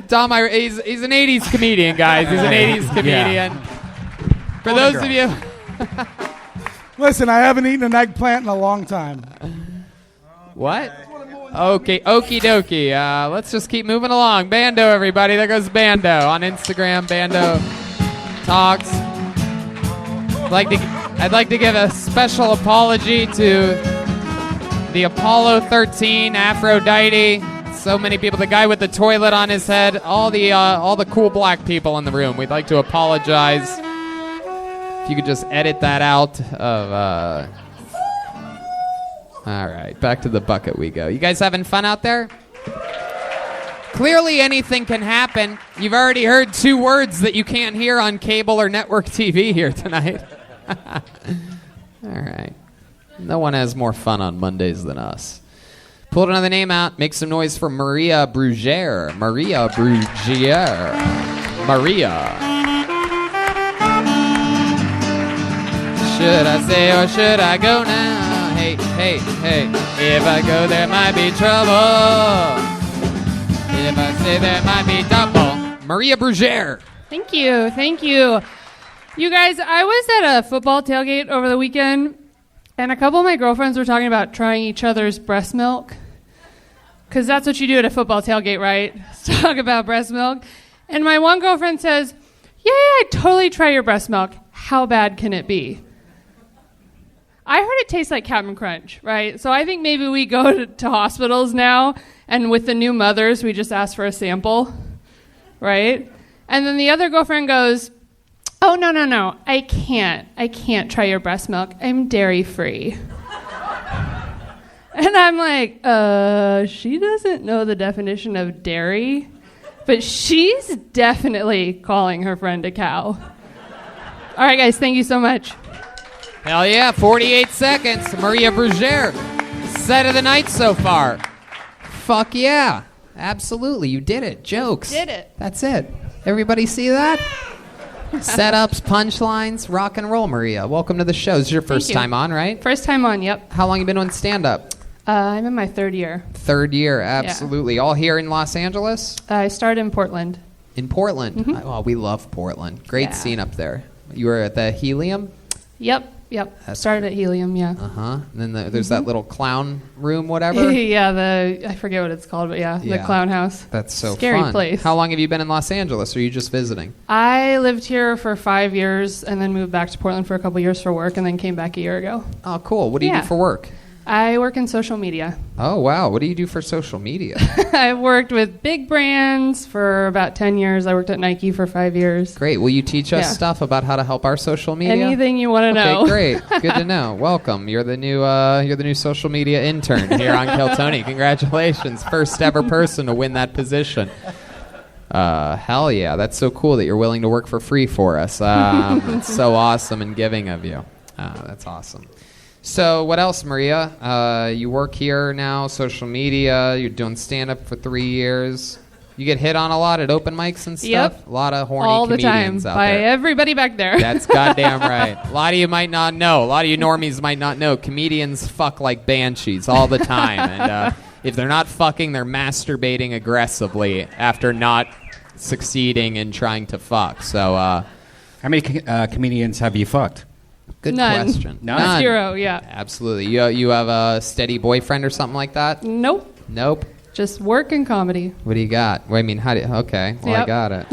Tom, he's an '80s comedian, guys. He's an '80s comedian. Yeah. For those of you, listen, I haven't eaten an eggplant in a long time. What? Okay, okie dokie. Let's just keep moving along. Bando, everybody. There goes Bando on Instagram. Bando Talks. I'd like to give a special apology to the Apollo 13, Aphrodite, so many people, the guy with the toilet on his head, all the cool black people in the room. We'd like to apologize. If you could just edit that out of. All right, back to the bucket we go. You guys having fun out there? Clearly anything can happen. You've already heard 2 words that you can't hear on cable or network TV here tonight. All right. No one has more fun on Mondays than us. Pulled another name out. Make some noise for Maria Bruzer. Maria Bruzer. Maria. Should I stay or should I go now? Hey, hey, hey. If I go, there might be trouble. If I stay, there might be double. Maria Bruzer. Thank you. Thank you. You guys, I was at a football tailgate over the weekend, and a couple of my girlfriends were talking about trying each other's breast milk. Because that's what you do at a football tailgate, right? Talk about breast milk. And my one girlfriend says, yeah, I'd totally try your breast milk. How bad can it be? I heard it tastes like Captain Crunch, right? So I think maybe we go to hospitals now, and with the new mothers, we just ask for a sample, right? And then the other girlfriend goes, oh, no, I can't try your breast milk. I'm dairy-free. And I'm like, she doesn't know the definition of dairy, but she's definitely calling her friend a cow. All right, guys, thank you so much. Hell yeah, 48 seconds. Maria Bruzer. Set of the night so far. Fuck yeah. Absolutely, you did it. Jokes. Did it. That's it. Everybody see that? Setups, punchlines, rock and roll, Maria. Welcome to the show. This is your first time on, right? First time on, yep. How long you been doing stand-up? I'm in my 3rd year. 3rd year, absolutely. Yeah. All here in Los Angeles? I started in Portland. In Portland? Mm-hmm. Oh, we love Portland. Great scene up there. You were at the Helium? Yep. Started at Helium, yeah. Uh-huh. And then there's that little clown room, whatever? Yeah, I forget what it's called, but the clown house. That's so Scary fun. Place. How long have you been in Los Angeles, or are you just visiting? I lived here for 5 years and then moved back to Portland for a couple years for work and then came back a year ago. Oh, cool. What do you do for work? I work in social media. Oh, wow. What do you do for social media? I've worked with big brands for about 10 years. I worked at Nike for 5 years. Great. Will you teach us stuff about how to help our social media? Anything you want to know. Okay, great. Good to know. Welcome. You're the new social media intern here on Kill Tony. Congratulations. First ever person to win that position. Hell yeah, that's so cool that you're willing to work for free for us. It's so awesome and giving of you. That's awesome. So what else, Maria? You work here now, social media. You're doing stand-up for 3 years. You get hit on a lot at open mics and stuff? Yep. A lot of horny all the time comedians out by there. everybody back there. That's goddamn right. A lot of you might not know. A lot of you normies might not know. Comedians fuck like banshees all the time. And if they're not fucking, they're masturbating aggressively after not succeeding in trying to fuck. So, how many comedians have you fucked? Good None. question. None. 0, yeah. Absolutely. You have a steady boyfriend or something like that? Nope. Nope. Just work and comedy. What do you got? Well, I mean, okay. Well, I Yep. got it.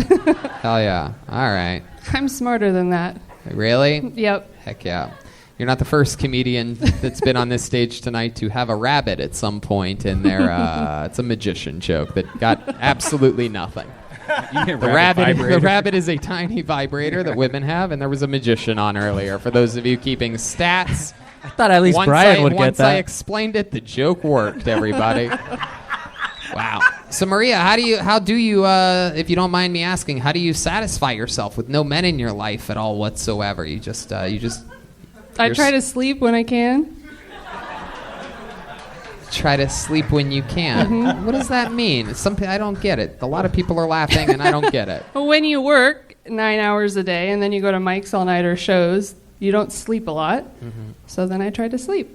Hell yeah. All right. I'm smarter than that. Really? Yep. Heck yeah. You're not the first comedian that's been on this stage tonight to have a rabbit at some point in their, it's a magician joke that got absolutely nothing. The rabbit is a tiny vibrator that women have, and there was a magician on earlier. For those of you keeping stats, I thought at least Brian would get once that. I explained it, the joke worked, everybody. Wow. So Maria, how do you, if you don't mind me asking, how do you satisfy yourself with no men in your life at all whatsoever? You just I try to sleep when I can. Try to sleep when you can. Mhm. What does that mean? I don't get it. A lot of people are laughing, and I don't get it. When you work 9 hours a day and then you go to mics all night or shows, you don't sleep a lot. Mm-hmm. So then I try to sleep.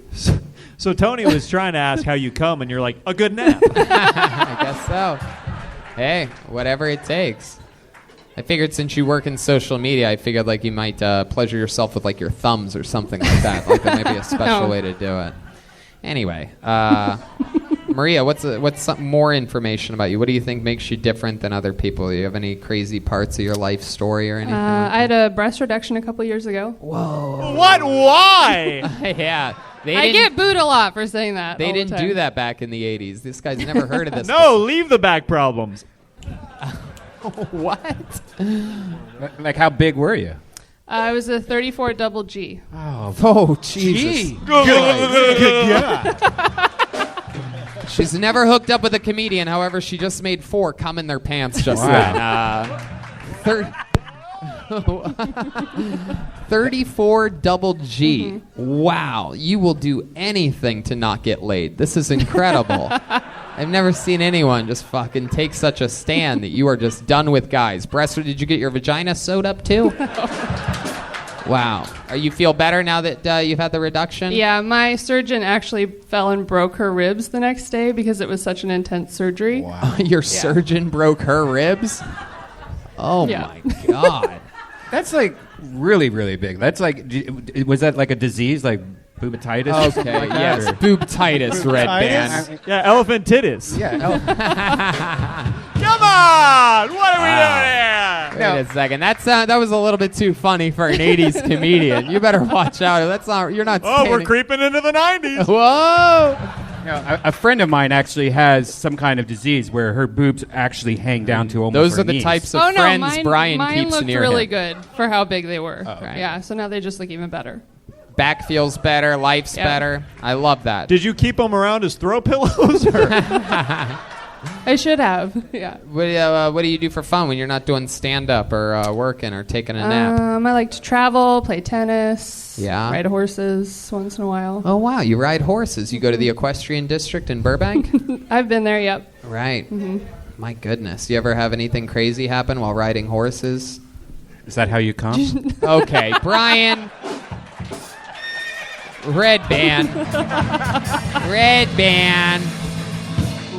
So Tony was trying to ask how you come, and you're like, a good nap. I guess so. Hey, whatever it takes. I figured since you work in social media, I figured like you might pleasure yourself with like your thumbs or something like that. Like there might be a special way to do it. Anyway, Maria, what's some more information about you? What do you think makes you different than other people? Do you have any crazy parts of your life story or anything? I had a breast reduction a couple years ago. Whoa. What? Why? Yeah. I get booed a lot for saying that. They all the didn't time. do that back in the 80s. This guy's never heard of this. No, leave the back problems. What? Like, how big were you? I was a 34 double G. Oh, Jesus. She's never hooked up with a comedian. However, she just made 4 come in their pants just then. 34 double G. Mm-hmm. Wow. You will do anything to not get laid. This is incredible. I've never seen anyone just fucking take such a stand that you are just done with guys. Breast, did you get your vagina sewed up too? Wow. You feel better now that you've had the reduction? Yeah, my surgeon actually fell and broke her ribs the next day because it was such an intense surgery. Wow. Your surgeon broke her ribs? Oh my God. That's like really, really big. That's like, was that like a disease, like boobatitis? Okay, yes, boobtitis, Redban. Yeah, elephantitis. Yeah. Come on! What are we doing here? Wait a second. That was a little bit too funny for an 80s comedian. You better watch out. That's not. You're not. Oh, we're creeping into the 90s. Whoa! You know, a friend of mine actually has some kind of disease where her boobs actually hang down to almost Those her are the knees. types of Oh no, friends mine Brian looked keeps near really him. good for how big they were. Right. Yeah, so now they just look even better. Back feels better. Life's Yeah. better. I love that. Did you keep them around as throw pillows? Or? I should have. Yeah. What do you do for fun when you're not doing stand-up or working or taking a nap? I like to travel, play tennis, Yeah. ride horses once in a while. Oh, wow. You ride horses. You go to the equestrian district in Burbank? I've been there, yep. Right. Mm-hmm. My goodness. You ever have anything crazy happen while riding horses? Is that how you come? Okay, Brian. Redban.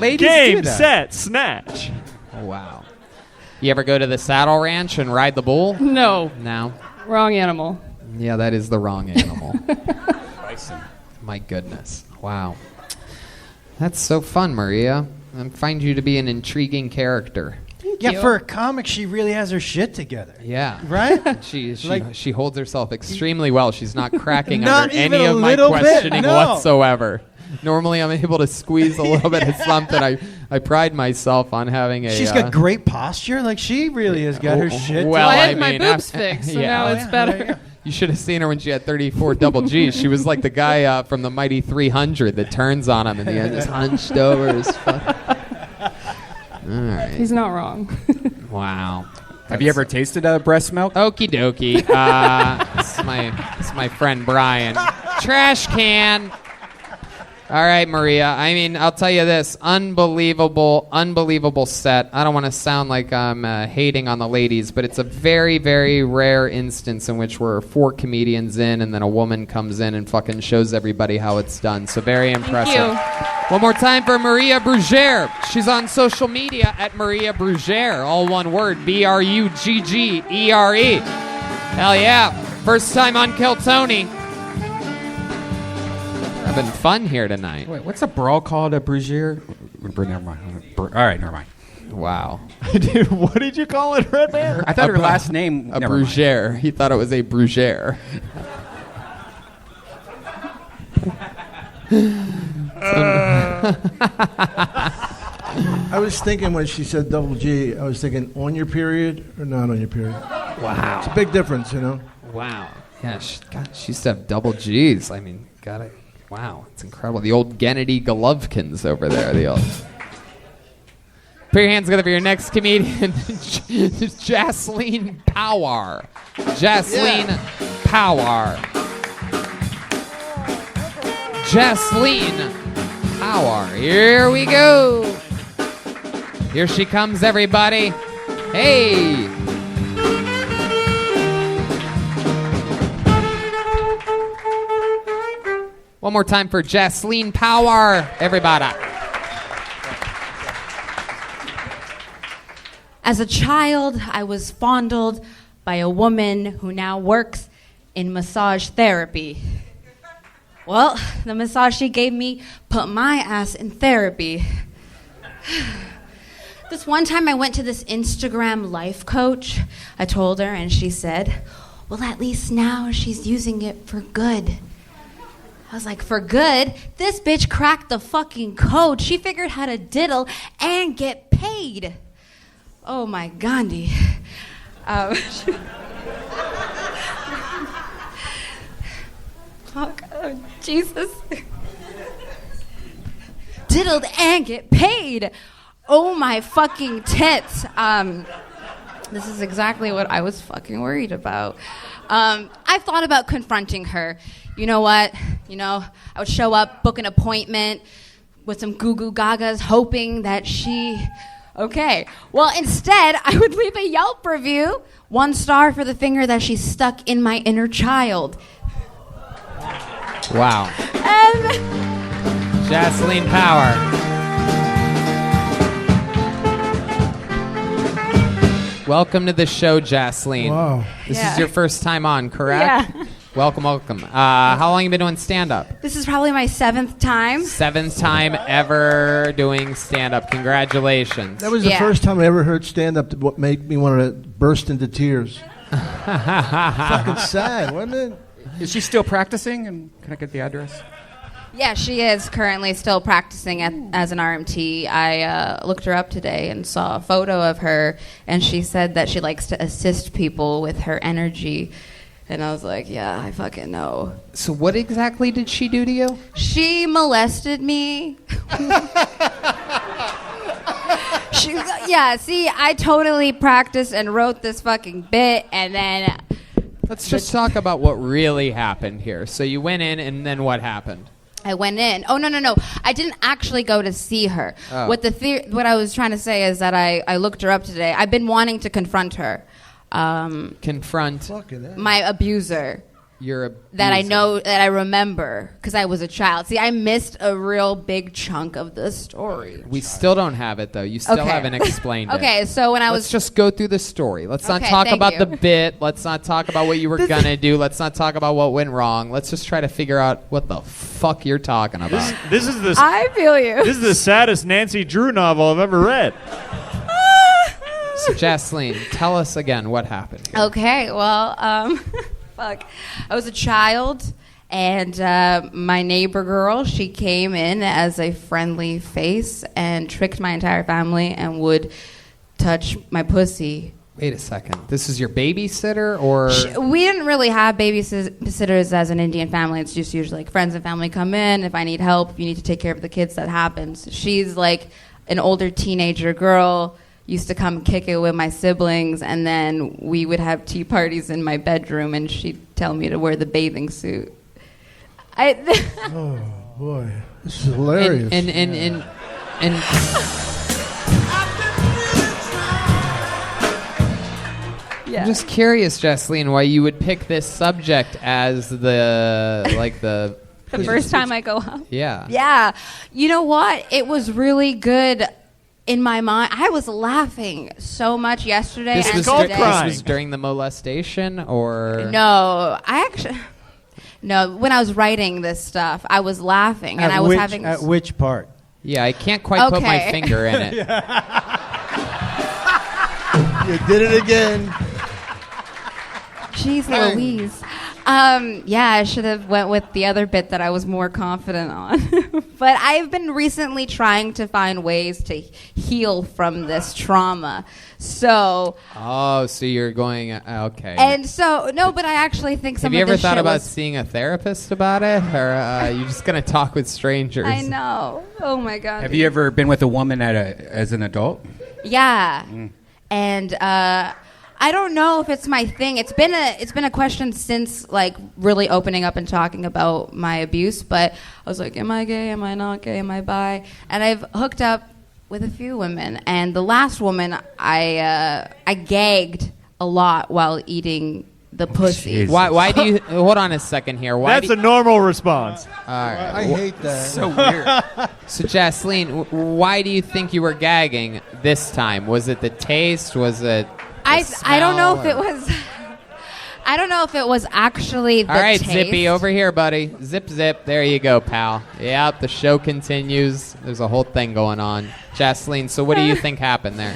Ladies do Game, that. set, snatch. Oh, wow. You ever go to the saddle ranch and ride the bull? No. No. Wrong animal. Yeah, that is the wrong animal. My goodness. Wow. That's so fun, Maria. I find you to be an intriguing character. Yeah, for a comic, she really has her shit together. Yeah. Right? She holds herself extremely well. She's not cracking Not under even any a of my little bit, questioning no. whatsoever. Normally, I'm able to squeeze a little bit of something. I pride myself on having a... She's got great posture. Like, she really has got her shit. Well, I I had my mean, boobs fixed, so now it's better. You should have seen her when she had 34 double G's. She was like the guy from the Mighty 300 that turns on him in the end, just hunched over as fuck. All right. He's not wrong. Wow. Have you ever tasted breast milk? Okie dokie. This is my friend Brian. Trash can. All right, Maria. I mean, I'll tell you this. Unbelievable set. I don't want to sound like I'm hating on the ladies, but it's a very, very rare instance in which we're 4 comedians in and then a woman comes in and fucking shows everybody how it's done. So very impressive. Thank you. One more time for Maria Bruzer. She's on social media at Maria Bruzer. All one word. Bruggere. Hell yeah. First time on Kill Tony. Having fun here tonight. Wait, what's a brawl called? A Bruzer? Never mind. All right, never mind. Wow. Dude, what did you call it, Redban? I thought her last name... A Bruzer. He thought it was a Bruzer. I was thinking when she said double G, I was thinking on your period or not on your period. Wow. It's a big difference, you know? Wow. Yeah, she used to have double G's. I mean, got it. Wow, it's incredible. The old Gennady Golovkins over there. The old. Put your hands together for your next comedian, Jasleen Power. Jasleen Power. Jasleen Power. Here we go. Here she comes, everybody. Hey. One more time for Jasleen Power, everybody. As a child, I was fondled by a woman who now works in massage therapy. Well, the massage she gave me put my ass in therapy. This one time I went to this Instagram life coach. I told her and she said, well, at least now she's using it for good. I was like, for good? This bitch cracked the fucking code. She figured how to diddle and get paid. Oh my Gandhi. Oh God, Jesus. Diddled and get paid. Oh my fucking tits. This is exactly what I was fucking worried about. I thought about confronting her. You know what? I would show up, book an appointment with some goo-goo gagas, hoping that she... Okay. Well, instead, I would leave a Yelp review. 1 star for the finger that she stuck in my inner child. Wow. And... Jasleen Power. Welcome to the show, Jasleen. Wow. This is your first time on, correct? Yeah. Welcome. How long have you been doing stand-up? This is probably my 7th time. 7th time ever doing stand-up. Congratulations. That was the first time I ever heard stand-up that made me want to burst into tears. Fucking sad, wasn't it? Is she still practicing? And can I get the address? Yeah, she is currently still practicing as an RMT. I looked her up today and saw a photo of her, and she said that she likes to assist people with her energy. And I was like, yeah, I fucking know. So what exactly did she do to you? She molested me. I totally practiced and wrote this fucking bit, and then... Let's just talk about what really happened here. So you went in, and then what happened? I went in. Oh, no. I didn't actually go to see her. Oh. What I was trying to say is that I looked her up today. I've been wanting to confront her. Confront my abuser. Your abuser. That I remember because I was a child. See, I missed a real big chunk of the story. We still don't have it, though. You still haven't explained it. Okay, so when Let's just go through the story. Let's not Okay, talk thank about you. the bit. Let's not talk about what you were going to do. Let's not talk about what went wrong. Let's just try to figure out what the fuck you're talking about. This is the I feel you. This is the saddest Nancy Drew novel I've ever read. So, Jasleen, tell us again what happened here. Okay, well, fuck. I was a child, and my neighbor girl, she came in as a friendly face and tricked my entire family and would touch my pussy. Wait a second. This is your babysitter, or...? We didn't really have babysitters as an Indian family. It's just usually like friends and family come in. If I need help, if you need to take care of the kids, that happens. She's like an older teenager girl. used to come kick it with my siblings, and then we would have tea parties in my bedroom, and she'd tell me to wear the bathing suit. Oh boy, this is hilarious. And Yeah. I'm just curious, Jasleen, why you would pick this subject as the first time I go out. Yeah. Yeah. You know what? It was really good in my mind. I was laughing so much yesterday This and was, today. this was during the molestation, or No, no. When I was writing this stuff, I was laughing and I was having. At which part? Yeah, I can't quite put my Okay. finger in it. You did it again. Jeez Louise. Yeah, I should have went with the other bit that I was more confident on. But I've been recently trying to find ways to heal from this trauma. So. Oh, so you're going okay. And so no, but I actually think some Have you of ever this thought shit about was, seeing a therapist about it, or you just gonna talk with strangers? I know. Oh my god. Have you ever been with a woman as an adult? Yeah. And I don't know if it's my thing. It's been a question since like really opening up and talking about my abuse. But I was like, am I gay? Am I not gay? Am I bi? And I've hooked up with a few women. And the last woman, I gagged a lot while eating the pussy. Why do you hold on a second here? Why That's a normal response. All right. I hate that. So weird. So Jasleen, why do you think you were gagging this time? Was it the taste? Was it? I don't know if it was. I don't know if it was actually the All right, taste. Zippy, over here, buddy. Zip, zip. There you go, pal. Yep, the show continues. There's a whole thing going on. Jasleen, so what do you think happened there?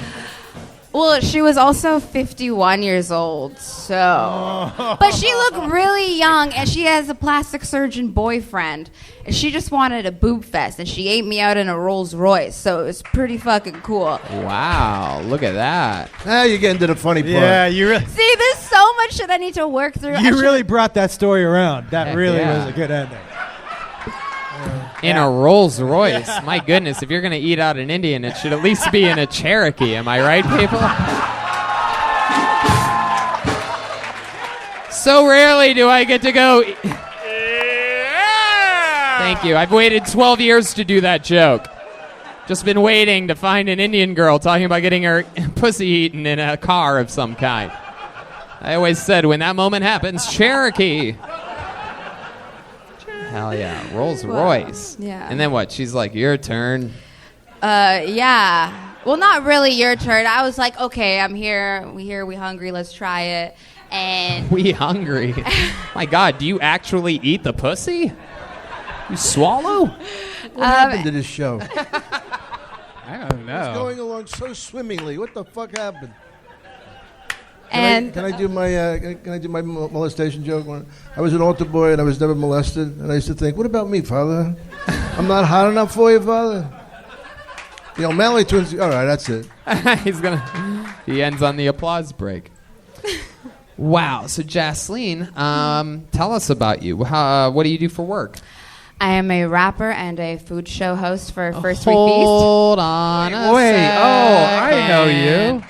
Well, she was also 51 years old, so. But she looked really young, and she has a plastic surgeon boyfriend, and she just wanted a boob fest, and she ate me out in a Rolls Royce, so it was pretty fucking cool. Wow, look at that. Now you're getting to the funny part. Yeah, you really. See, there's so much shit I need to work through. You really brought that story around. That Heck really yeah. was a good ending. In a Rolls Royce. My goodness, if you're going to eat out an Indian, it should at least be in a Cherokee. Am I right, people? So rarely do I get to go. Thank you. I've waited 12 years to do that joke. Just been waiting to find an Indian girl talking about getting her pussy eaten in a car of some kind. I always said, when that moment happens, Cherokee. Hell yeah, Rolls Royce. Yeah. And then what? She's like, your turn. Yeah. Well, not really your turn. I was like, okay, I'm here. We hungry. Let's try it. And We hungry. My God, do you actually eat the pussy? You swallow? What happened to this show? I don't know. It's going along so swimmingly. What the fuck happened? And Can I do my molestation joke? I was an altar boy and I was never molested, and I used to think, what about me, Father? I'm not hot enough for you, Father. You know, Manly Twins. All right, that's it. He ends on the applause break. Wow. So Jasleen, tell us about you. What do you do for work? I am a rapper and a food show host for First Week Feast. Hold on a second. I know you.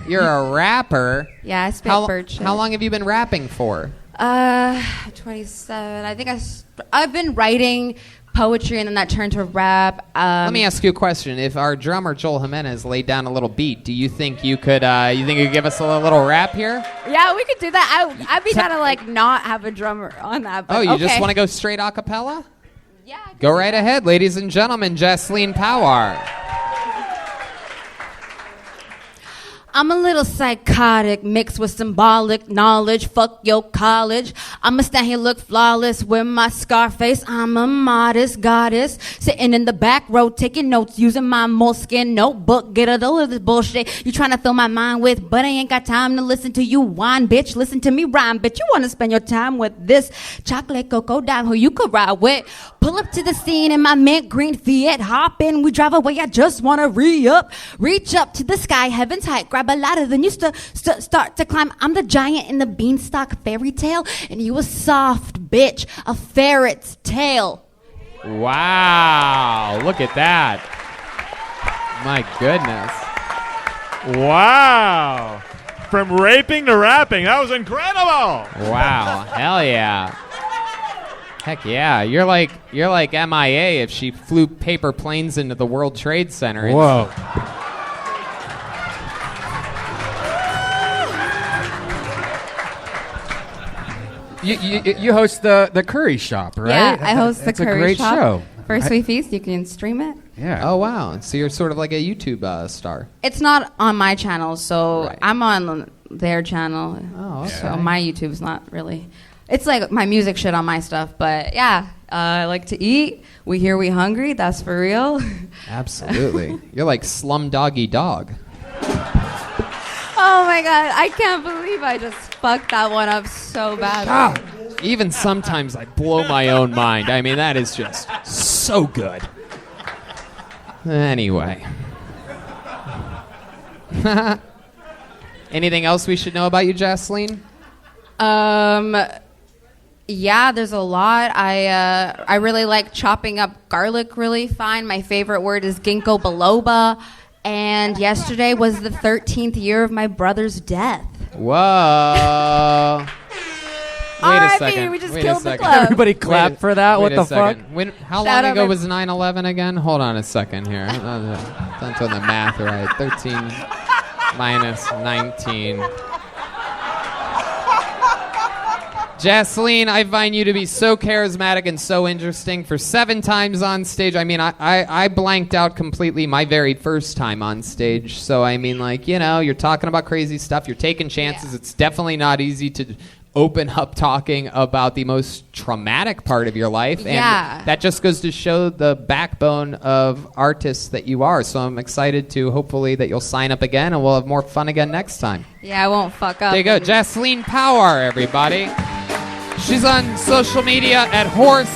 You're a rapper. Yeah, I spit bird shit. How long have you been rapping for? 27. I think I've been writing poetry, and then that turned to rap. Let me ask you a question. If our drummer Joel Jimenez laid down a little beat, do you think you could give us a little rap here? Yeah, we could do that. I'd be down to like not have a drummer on that. But Oh, you okay. just want to go straight a cappella? Yeah. Go right ahead, ladies and gentlemen. Jasleen Power. I'm a little psychotic, mixed with symbolic knowledge. Fuck your college. I'ma stand here look flawless with my scar face. I'm a modest goddess, sitting in the back row taking notes, using my moleskin notebook. Get a load of this bullshit you trying to fill my mind with, but I ain't got time to listen to you whine, bitch. Listen to me rhyme, bitch. You wanna spend your time with this chocolate cocoa dime who you could ride with. Pull up to the scene in my mint green Fiat. Hop in, we drive away. I just wanna re-up, reach up to the sky, heaven's height. Grab a ladder, then you start to climb. I'm the giant in the beanstalk fairy tale, and you a soft bitch, a ferret's tail. Wow, look at that. My goodness. Wow. From raping to rapping. That was incredible. Wow. Hell yeah. Heck yeah. You're like MIA if she flew paper planes into the World Trade Center. Whoa. You host the Curry Shop, right? Yeah, I host the It's a Curry great Shop. show. First We Feast, you can stream it. Yeah. Oh, wow. So you're sort of like a YouTube star. It's not on my channel, so I'm on their channel. Oh, okay. So my YouTube's not really. It's like my music shit on my stuff, but yeah, I like to eat. We hear we hungry. That's for real. Absolutely. You're like Slum Doggy Dog. Oh my god, I can't believe I just fucked that one up so bad. Even sometimes I blow my own mind. I mean, that is just so good. Anyway. Anything else we should know about you, Jasleen? Yeah, there's a lot. I really like chopping up garlic really fine. My favorite word is ginkgo biloba. And yesterday was the 13th year of my brother's death. Whoa. Wait a second. We just Wait killed a the second. club. Everybody clap for that. What the fuck? How Shout long out ago my- was 9/11 again? Hold on a second here. Don't do the math right. 13 minus 19. Jasleen, I find you to be so charismatic and so interesting. For 7 times on stage, I mean, I blanked out completely my very first time on stage. So, I mean, like, you know, you're talking about crazy stuff. You're taking chances. It's definitely not easy to open up talking about the most traumatic part of your life. And that just goes to show the backbone of artists that you are. So I'm excited to hopefully that you'll sign up again and we'll have more fun again next time. Yeah, I won't fuck up. There you go. Jasleen Power, everybody. She's on social media at Horse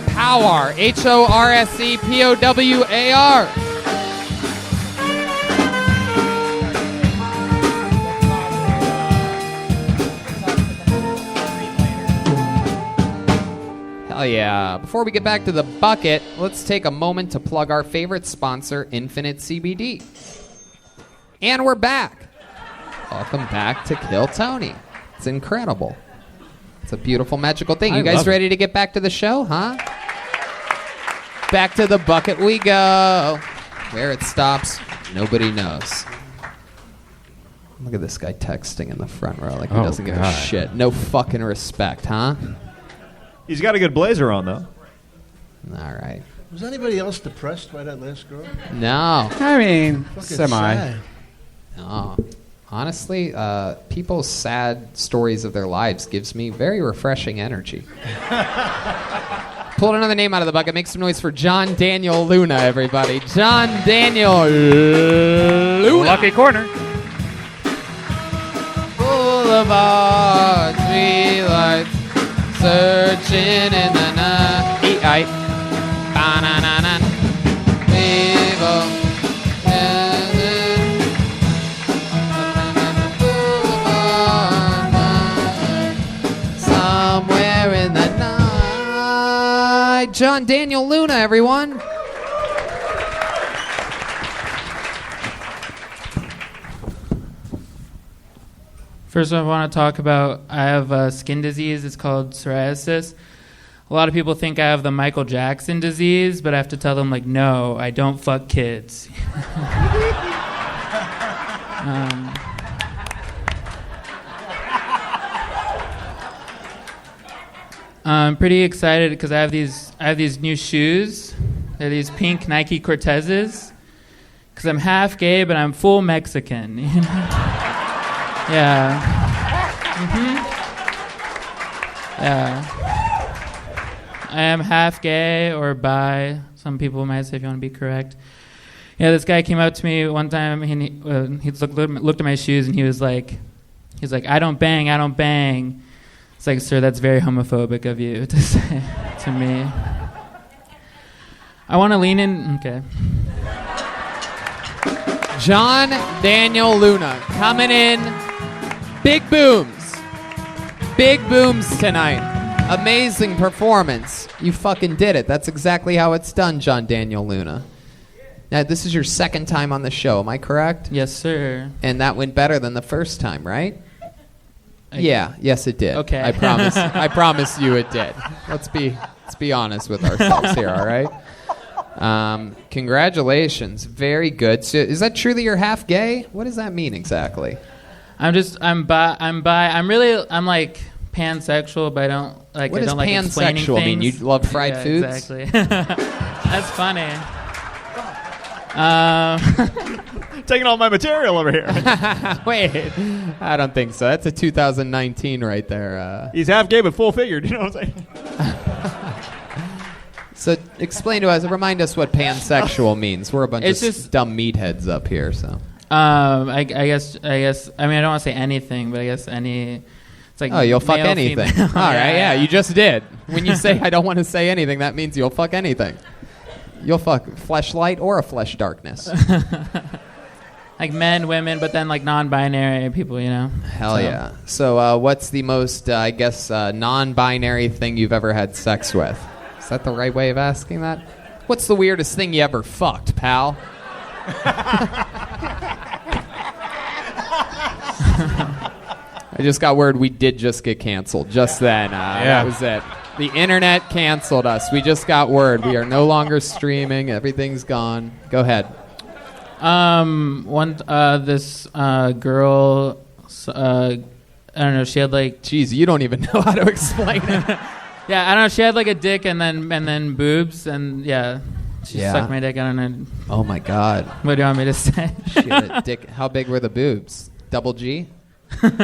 Power. HORSEPOWAR. Hell yeah. Before we get back to the bucket, let's take a moment to plug our favorite sponsor, Infinite CBD. And we're back. Welcome back to Kill Tony. It's incredible. It's a beautiful, magical thing. You guys ready to get back to the show, huh? Back to the bucket we go. Where it stops, nobody knows. Look at this guy texting in the front row like he doesn't give a shit. No fucking respect, huh? He's got a good blazer on, though. All right. Was anybody else depressed by that last girl? No. I mean, Fucking semi. sad. No. Honestly, people's sad stories of their lives gives me very refreshing energy. Pulled another name out of the bucket. Make some noise for John Daniel Luna, everybody. John Daniel Luna. Lucky corner. Boulevard, tree lights, searching in the night. Eat, ba-na-na-na. People. Somewhere in the night. John Daniel Luna, everyone. First, I want to talk about I have a skin disease. It's called psoriasis. A lot of people think I have the Michael Jackson disease, but I have to tell them, like, no, I don't fuck kids. I'm pretty excited because I have these new shoes. They're these pink Nike Cortezes. Because I'm half gay, but I'm full Mexican. You know? Yeah. Yeah. I am half gay or bi. Some people might say if you want to be correct. Yeah, this guy came up to me one time. He looked at my shoes and he was like, I don't bang. It's like, sir, that's very homophobic of you to say to me. I want to lean in. Okay. John Daniel Luna coming in. Big booms. Big booms tonight. Amazing performance. You fucking did it. That's exactly how it's done, John Daniel Luna. Now, this is your second time on the show, am I correct? Yes, sir. And that went better than the first time, right? Yes, it did. Okay. I promise. I promise you it did. Let's be honest with ourselves here, all right? Congratulations. Very good. So is that true that you're half gay? What does that mean exactly? I'm bi. I'm like pansexual, but I don't like. What I does don't like explaining pansexual mean? things. You love fried foods? Exactly. That's funny. Taking all my material over here. Wait, I don't think so. That's a 2019 right there. He's half gay but full figured. You know what I'm saying? So explain to us, remind us what pansexual means. We're a bunch of dumb meatheads up here. So I guess. I mean, I don't want to say anything, but I guess any. It's like you'll fuck male, anything. female. All right, yeah, you just did. When you say I don't want to say anything, that means you'll fuck anything. You'll fuck flesh light or a flesh darkness. Like men, women, but then like non-binary people, you know. Hell yeah. So what's the most, non-binary thing you've ever had sex with? Is that the right way of asking that? What's the weirdest thing you ever fucked, pal? I just got word we did just get canceled just then. That was it. The internet canceled us. We just got word. We are no longer streaming. Everything's gone. Go ahead. This girl, I don't know. She had like. Jeez, you don't even know how to explain it. Yeah, I don't know. She had like a dick and then boobs and yeah. She sucked my dick out and oh my God. What do you want me to say? She had a dick. How big were the boobs? Double G? I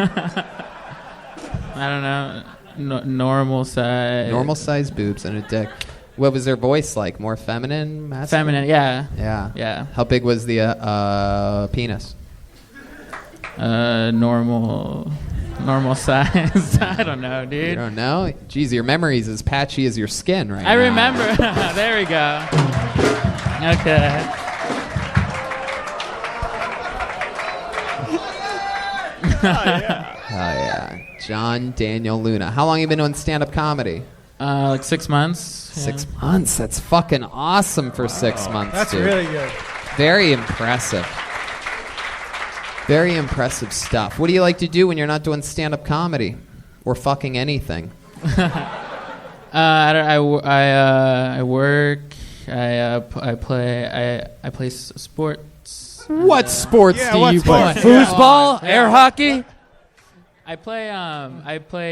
don't know. Normal size. Normal size boobs and a dick. What was their voice like? More feminine, masculine? Feminine, yeah. Yeah. Yeah. How big was the penis? Normal size. I don't know, dude. You don't know? Jeez, your memory's as patchy as your skin right now. I remember. There we go. Okay. Oh yeah. John Daniel Luna. How long have you been doing stand-up comedy? Like 6 months. 6 months. That's fucking awesome for 6 months. That's dude. really good. Very impressive. Very impressive stuff. What do you like to do when you're not doing stand-up comedy or fucking anything? I work. I play sports. What sports do you play? Foosball, air hockey. I play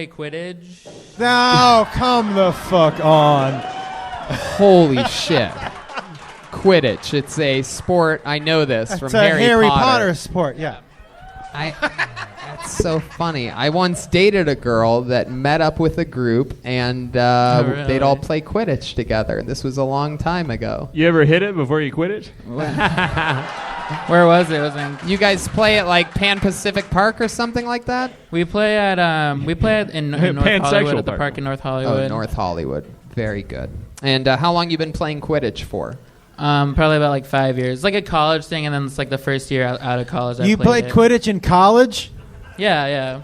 Quidditch. Now, come the fuck on. Holy shit. Quidditch. It's a sport. I know this from It's a Harry Potter. Potter sport, yeah. That's so funny. I once dated a girl that met up with a group, and really? they'd all play Quidditch together. This was a long time ago. You ever hit it before you quit it? Where was it? It was in. You guys play at like Pan Pacific Park or something like that? We play at in North Hollywood at the park in North Hollywood. Oh, North Hollywood. Very good. And how long you been playing Quidditch for? Probably about like 5 years. It's like a college thing, and then it's like the first year out of college. You played Quidditch in college? Yeah.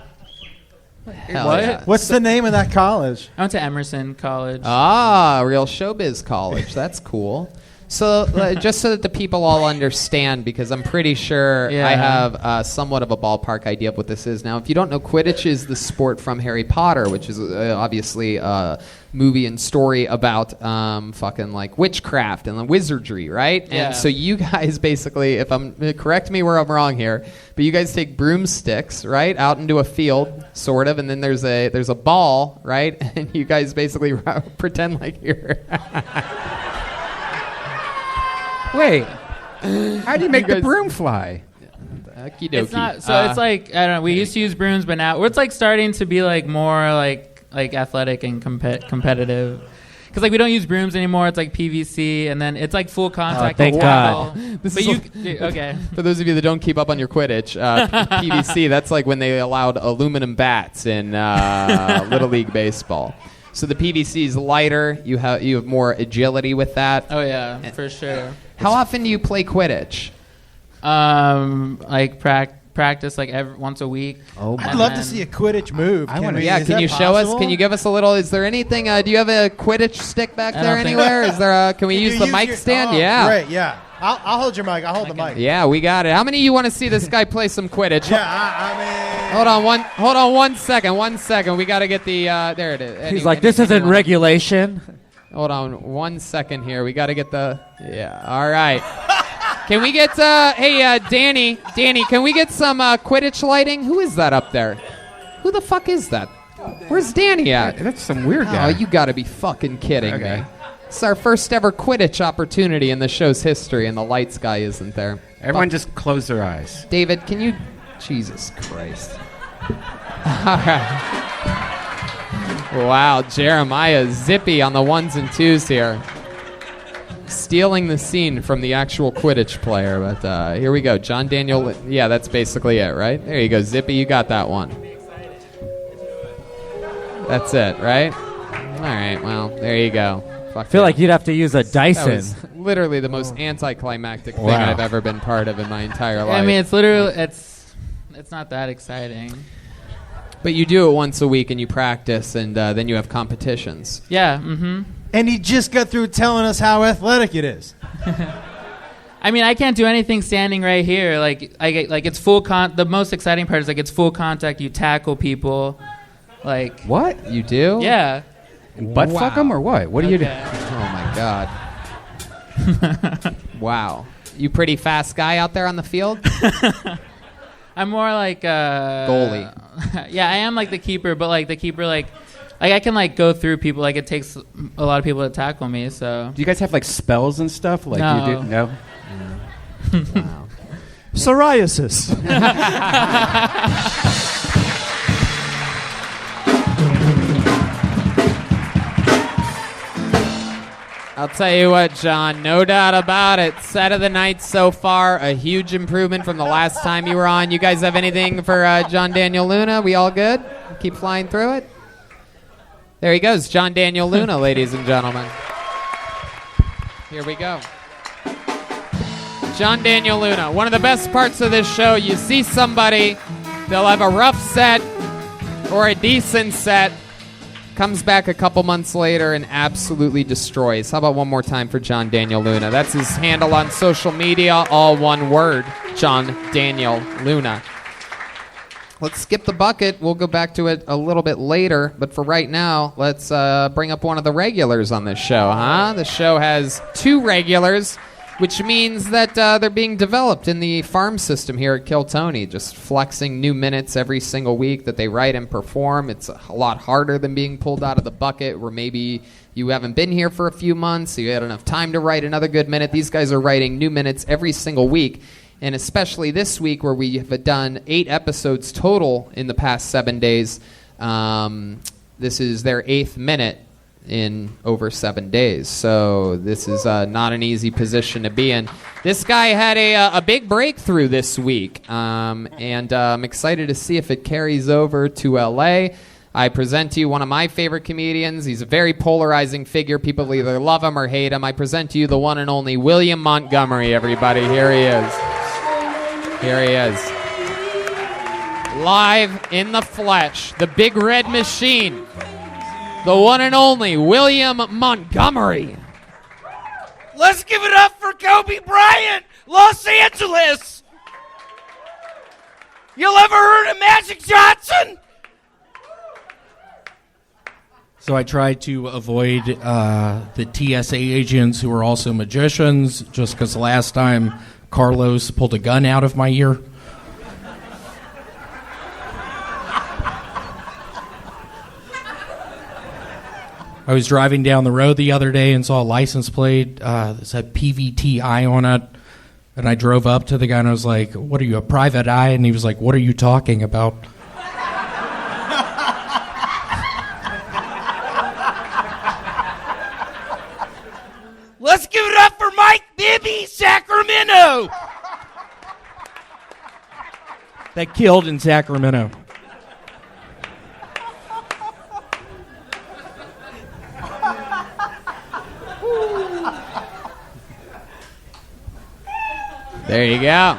Hell what? yeah. What's the name of that college? I went to Emerson College. Ah, real showbiz college. That's cool. So just so that the people all understand, because I'm pretty sure I have somewhat of a ballpark idea of what this is. Now, if you don't know, Quidditch is the sport from Harry Potter, which is obviously a movie and story about fucking like witchcraft and wizardry, right? Yeah. And so you guys basically, if I'm correct me where I'm wrong here, but you guys take broomsticks, right, out into a field, sort of, and then there's a ball, right, and you guys basically pretend like you're. Wait, how do you make the broom fly? Okie dokie. It's not. So it's like I don't know. We used to use brooms, but now it's like starting to be like more like athletic and competitive. Because like we don't use brooms anymore. It's like PVC, and then it's like full contact. Thank God. Okay. For those of you that don't keep up on your Quidditch, PVC. That's like when they allowed aluminum bats in Little League baseball. So the PVC is lighter. You have more agility with that. Oh yeah, for sure. How often do you play Quidditch? Like practice like once a week. Oh, I'd love to see a Quidditch move. Can you show us? Can you give us a little? Is there anything? Do you have a Quidditch stick back there anywhere? Is there? Can we use the mic stand? Yeah. Great. Yeah. I'll hold your mic. I'll hold the mic. Yeah, we got it. How many of you want to see this guy play some Quidditch? Yeah, I mean. Hold on 1 second. 1 second. We got to get the. There it is. He's like, this isn't regulation. Hold on 1 second here. We got to get the. Yeah. All right. Can we get? Hey, Danny. Danny, can we get some Quidditch lighting? Who is that up there? Who the fuck is that? Where's Danny at? That's some weird guy. Oh, you got to be fucking kidding me. It's our first ever Quidditch opportunity in the show's history, and the lights guy isn't there. Everyone just close their eyes. David, can you... Jesus Christ. All right. Wow, Jeremiah zippy on the ones and twos here. Stealing the scene from the actual Quidditch player, but here we go. John Daniel... Yeah, that's basically it, right? There you go, Zippy, you got that one. That's it, right? All right, well, there you go. I feel like you'd have to use a Dyson. That was literally the most anticlimactic thing I've ever been part of in my entire life. I mean, it's literally it's not that exciting. But you do it once a week and you practice, and then you have competitions. Yeah. Mm-hmm. And he just got through telling us how athletic it is. I mean, I can't do anything standing right here. Like it's full the most exciting part is like it's full contact. You tackle people. Like what? You do? Yeah. Butt fuck them or what? What do you do? Oh my God. Wow. You pretty fast guy out there on the field? I'm more like goalie. Yeah, I am like the keeper, but like the keeper like I can like go through people. Like it takes a lot of people to tackle me. So do you guys have like spells and stuff? Like no. You do? No. Wow. Psoriasis. I'll tell you what, John, no doubt about it. Set of the night so far, a huge improvement from the last time you were on. You guys have anything for John Daniel Luna? We all good? Keep flying through it? There he goes, John Daniel Luna, ladies and gentlemen. Here we go. John Daniel Luna. One of the best parts of this show, you see somebody, they'll have a rough set or a decent set, comes back a couple months later and absolutely destroys. How about one more time for John Daniel Luna? That's his handle on social media, all one word, John Daniel Luna. Let's skip the bucket. We'll go back to it a little bit later, but for right now, let's bring up one of the regulars on this show, huh? The show has 2 regulars, which means that they're being developed in the farm system here at Kill Tony, just flexing new minutes every single week that they write and perform. It's a lot harder than being pulled out of the bucket where maybe you haven't been here for a few months, so you had enough time to write another good minute. These guys are writing new minutes every single week, and especially this week where we have done 8 episodes total in the past 7 days. This is their 8th minute in over 7 days, so this is not an easy position to be in. This guy had a big breakthrough this week, and I'm excited to see if it carries over to LA. I present to you one of my favorite comedians. He's a very polarizing figure. People either love him or hate him. I present to you the one and only William Montgomery, everybody. Here he is. Here he is. Live in the flesh, the big red machine. The one and only William Montgomery. Let's give it up for Kobe Bryant, Los Angeles. Y'all ever heard of Magic Johnson? So I tried to avoid the TSA agents who are also magicians, just because last time Carlos pulled a gun out of my ear. I was driving down the road the other day and saw a license plate that said PVTI on it. And I drove up to the guy and I was like, "What are you, a private eye?" And he was like, "What are you talking about?" Let's give it up for Mike Bibby, Sacramento. That killed in Sacramento. There you go.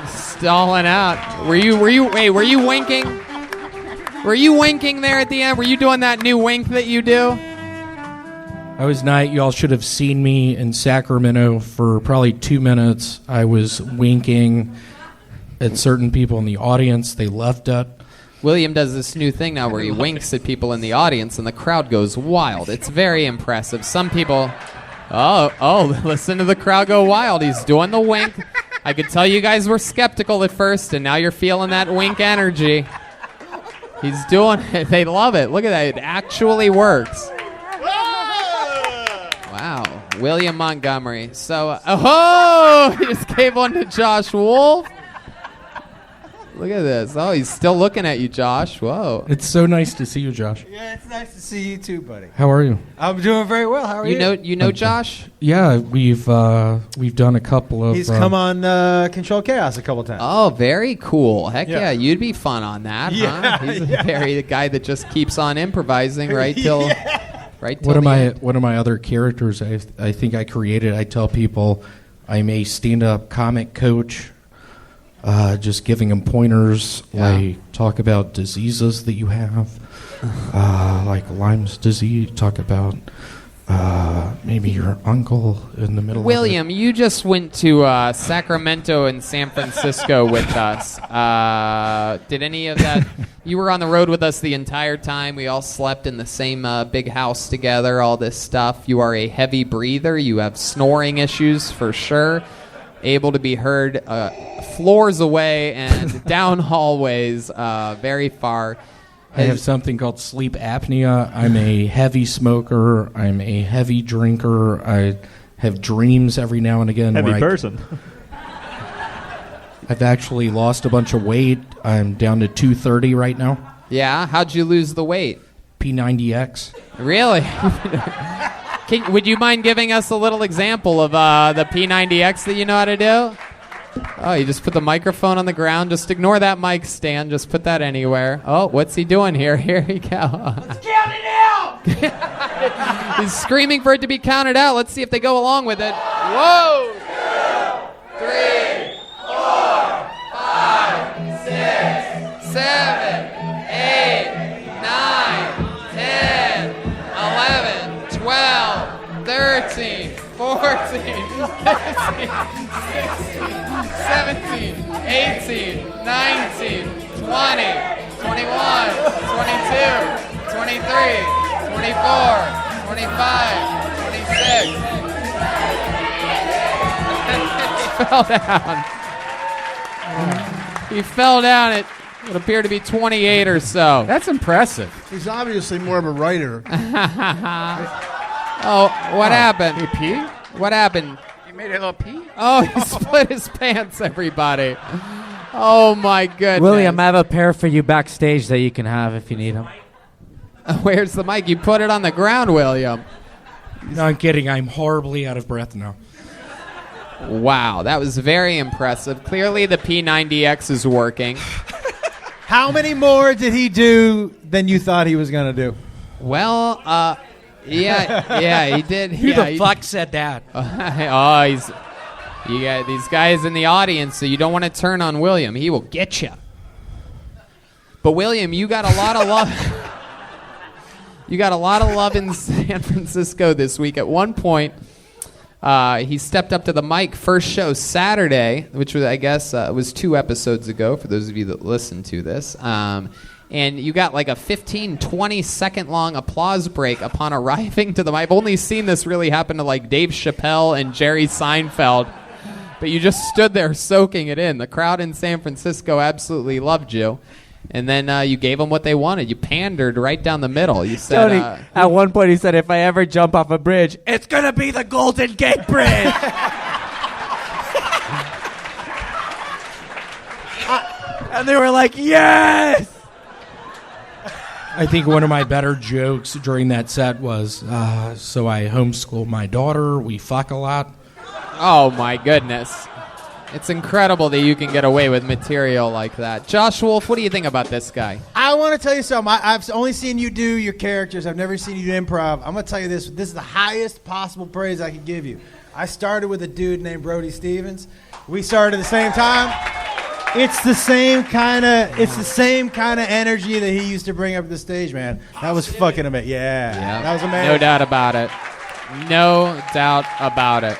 Stalling out. Were you winking? Were you winking there at the end? Were you doing that new wink that you do? I was not. Y'all should have seen me in Sacramento for probably 2 minutes. I was winking at certain people in the audience. They loved it. William does this new thing now where he winks at people in the audience and the crowd goes wild. It's very impressive. Some people, listen to the crowd go wild. He's doing the wink. I could tell you guys were skeptical at first, and now you're feeling that wink energy. He's doing it. They love it. Look at that. It actually works. Wow. William Montgomery. So, he just gave one to Josh Wolf. Look at this. Oh, he's still looking at you, Josh. Whoa. It's so nice to see you, Josh. Yeah, it's nice to see you too, buddy. How are you? I'm doing very well. How are you? You know Josh? Yeah, we've done a couple of. He's come on Control Chaos a couple times. Oh, very cool. Heck Yeah. yeah, you'd be fun on that, Yeah, huh? He's yeah. the guy that just keeps on improvising right till right till One of my other characters I think I created, I tell people I'm a stand-up comic coach. Just giving them pointers, like talk about diseases that you have, like Lyme's disease. Talk about maybe your uncle in the middle. William, you just went to Sacramento and San Francisco with us. Did any of that? You were on the road with us the entire time. We all slept in the same big house together. All this stuff. You are a heavy breather. You have snoring issues for sure. Able to be heard floors away and down hallways very far. I have something called sleep apnea. I'm a heavy smoker. I'm a heavy drinker. I have dreams every now and again. Heavy person. I've actually lost a bunch of weight. I'm down to 230 right now. Yeah? How'd you lose the weight? P90X. Really? Would you mind giving us a little example of the P90X that you know how to do? Oh, you just put the microphone on the ground. Just ignore that mic stand. Just put that anywhere. Oh, what's he doing here? Here we go. Let's count it out! He's screaming for it to be counted out. Let's see if they go along with it. Whoa! 2, 3, 4, 5, 6, 7, 8, 9, 10, 11, 12, 13, 14, 15, 16, 17, 18, 19, 20, 21, 22, 23, 24, 25, 26. He fell down. He fell down at what appeared to be 28 or so. That's impressive. He's obviously more of a writer. Oh, what happened? He peed? What happened? You made a little pee? Oh, he split his pants, everybody. Oh, my goodness. William, I have a pair for you backstage that you can have if you need them. Where's the mic? You put it on the ground, William. No, I'm kidding. I'm horribly out of breath now. Wow, that was very impressive. Clearly the P90X is working. How many more did he do than you thought he was going to do? Well, yeah, he did. Who the fuck said that? You got these guys in the audience, so you don't want to turn on William. He will get you. But William, you got a lot of love. You got a lot of love in San Francisco this week. At one point, he stepped up to the mic. First show Saturday, which was, I guess, was 2 episodes ago. For those of you that listened to this. And you got like a 15, 20-second long applause break upon arriving to the mic. I've only seen this really happen to like Dave Chappelle and Jerry Seinfeld. But you just stood there soaking it in. The crowd in San Francisco absolutely loved you. And then you gave them what they wanted. You pandered right down the middle. You said, Tony, at one point he said, if I ever jump off a bridge, it's going to be the Golden Gate Bridge. And they were like, yes! I think one of my better jokes during that set was, so I homeschool my daughter. We fuck a lot. Oh, my goodness. It's incredible that you can get away with material like that. Josh Wolf, what do you think about this guy? I want to tell you something. I've only seen you do your characters. I've never seen you do improv. I'm going to tell you this. This is the highest possible praise I could give you. I started with a dude named Brody Stevens. We started at the same time. It's the same kind of energy that he used to bring up to the stage, man. That was fucking amazing. Yeah, that was amazing. No doubt about it. No doubt about it.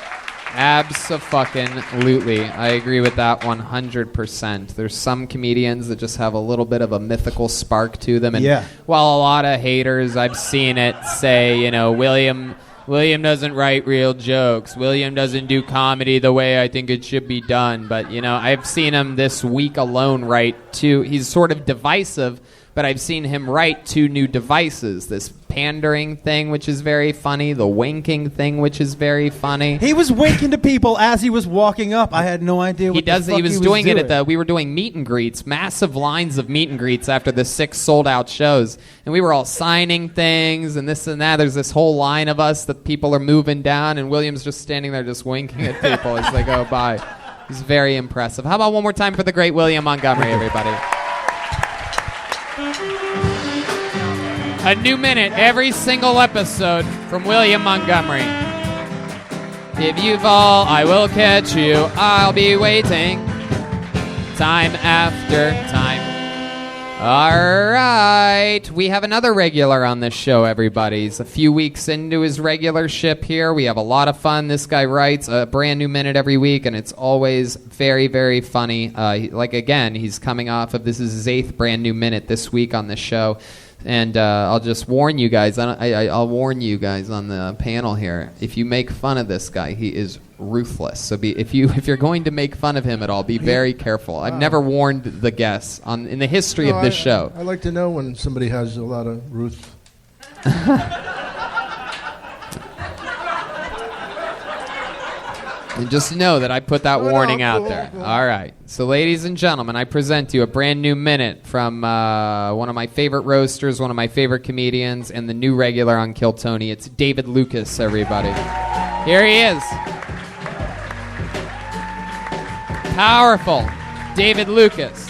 Abso-fucking-lutely. I agree with that 100%. There's some comedians that just have a little bit of a mythical spark to them. And while a lot of haters, I've seen it say, you know, William doesn't write real jokes. William doesn't do comedy the way I think it should be done. But, you know, I've seen him this week alone write two. He's sort of divisive, but I've seen him write 2 new devices. This pandering thing, which is very funny. The winking thing, which is very funny. He was winking to people as he was walking up. I had no idea what He was doing it at we were doing meet and greets, massive lines of meet and greets after the 6 sold out shows. And we were all signing things and this and that. There's this whole line of us that people are moving down, and William's just standing there just winking at people as they go by. He's very impressive. How about one more time for the great William Montgomery, everybody? A new minute every single episode from William Montgomery. If you fall, I will catch you. I'll be waiting time after time. All right. We have another regular on this show, everybody. He's a few weeks into his regularship here. We have a lot of fun. This guy writes a brand new minute every week, and it's always very, very funny. Again, he's coming off of, this is his 8th brand new minute this week on the show. And I'll just warn you guys, I'll warn you guys on the panel here, if you make fun of this guy, he is ruthless. So if you're going to make fun of him at all, be very careful. I've never warned the guests in the history of this show. I like to know when somebody has a lot of ruth. And just know that I put that warning out there. All right. So, ladies and gentlemen, I present to you a brand new minute from one of my favorite roasters, one of my favorite comedians, and the new regular on Kill Tony. It's David Lucas, everybody. Here he is. Powerful David Lucas.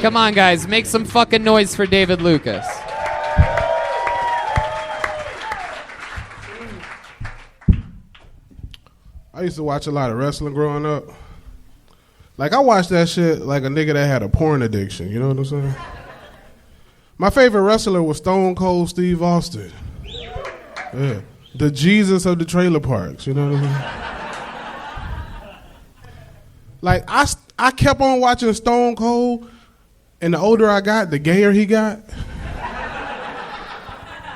Come on, guys. Make some fucking noise for David Lucas. I used to watch a lot of wrestling growing up. Like, I watched that shit like a nigga that had a porn addiction, you know what I'm saying? My favorite wrestler was Stone Cold Steve Austin. Yeah. The Jesus of the trailer parks, you know what I mean? Like, I kept on watching Stone Cold, and the older I got, the gayer he got.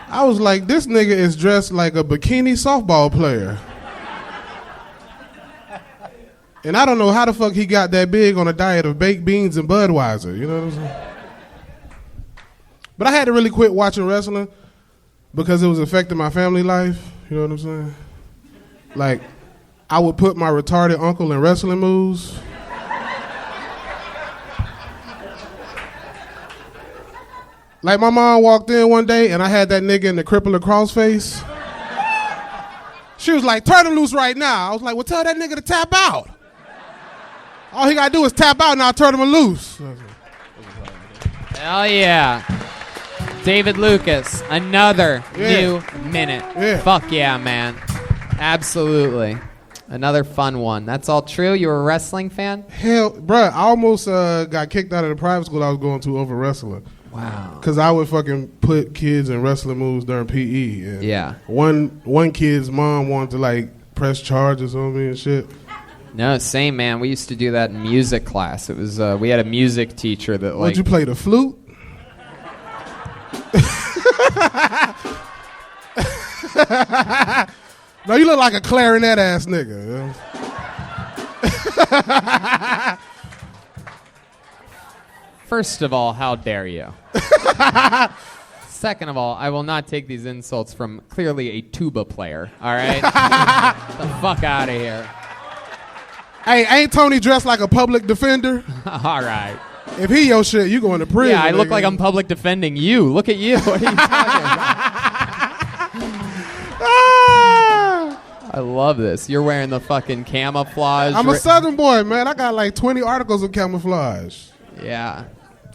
I was like, this nigga is dressed like a bikini softball player. And I don't know how the fuck he got that big on a diet of baked beans and Budweiser, you know what I'm saying? But I had to really quit watching wrestling because it was affecting my family life, you know what I'm saying? Like, I would put my retarded uncle in wrestling moves. Like, my mom walked in one day and I had that nigga in the crippler crossface. She was like, turn him loose right now. I was like, well, tell that nigga to tap out. All he gotta do is tap out and I'll turn him loose. Hell yeah. David Lucas, another new minute. Yeah. Fuck yeah, man. Absolutely. Another fun one. That's all true? You were a wrestling fan? Hell, bruh, I almost got kicked out of the private school I was going to over wrestling. Wow. Because I would fucking put kids in wrestling moves during PE. And yeah. One kid's mom wanted to, like, press charges on me and shit. No, same, man. We used to do that in music class. It was we had a music teacher that, like... Would you play the flute? No, you look like a clarinet ass nigga. First of all, how dare you? Second of all, I will not take these insults from clearly a tuba player, all right? Get the fuck out of here. Hey, ain't Tony dressed like a public defender? All right. If he your shit, you going to prison. Yeah, I look like I'm public defending you. Look at you. What are you talking about? I love this. You're wearing the fucking camouflage. I'm a Southern boy, man. I got like 20 articles of camouflage. Yeah.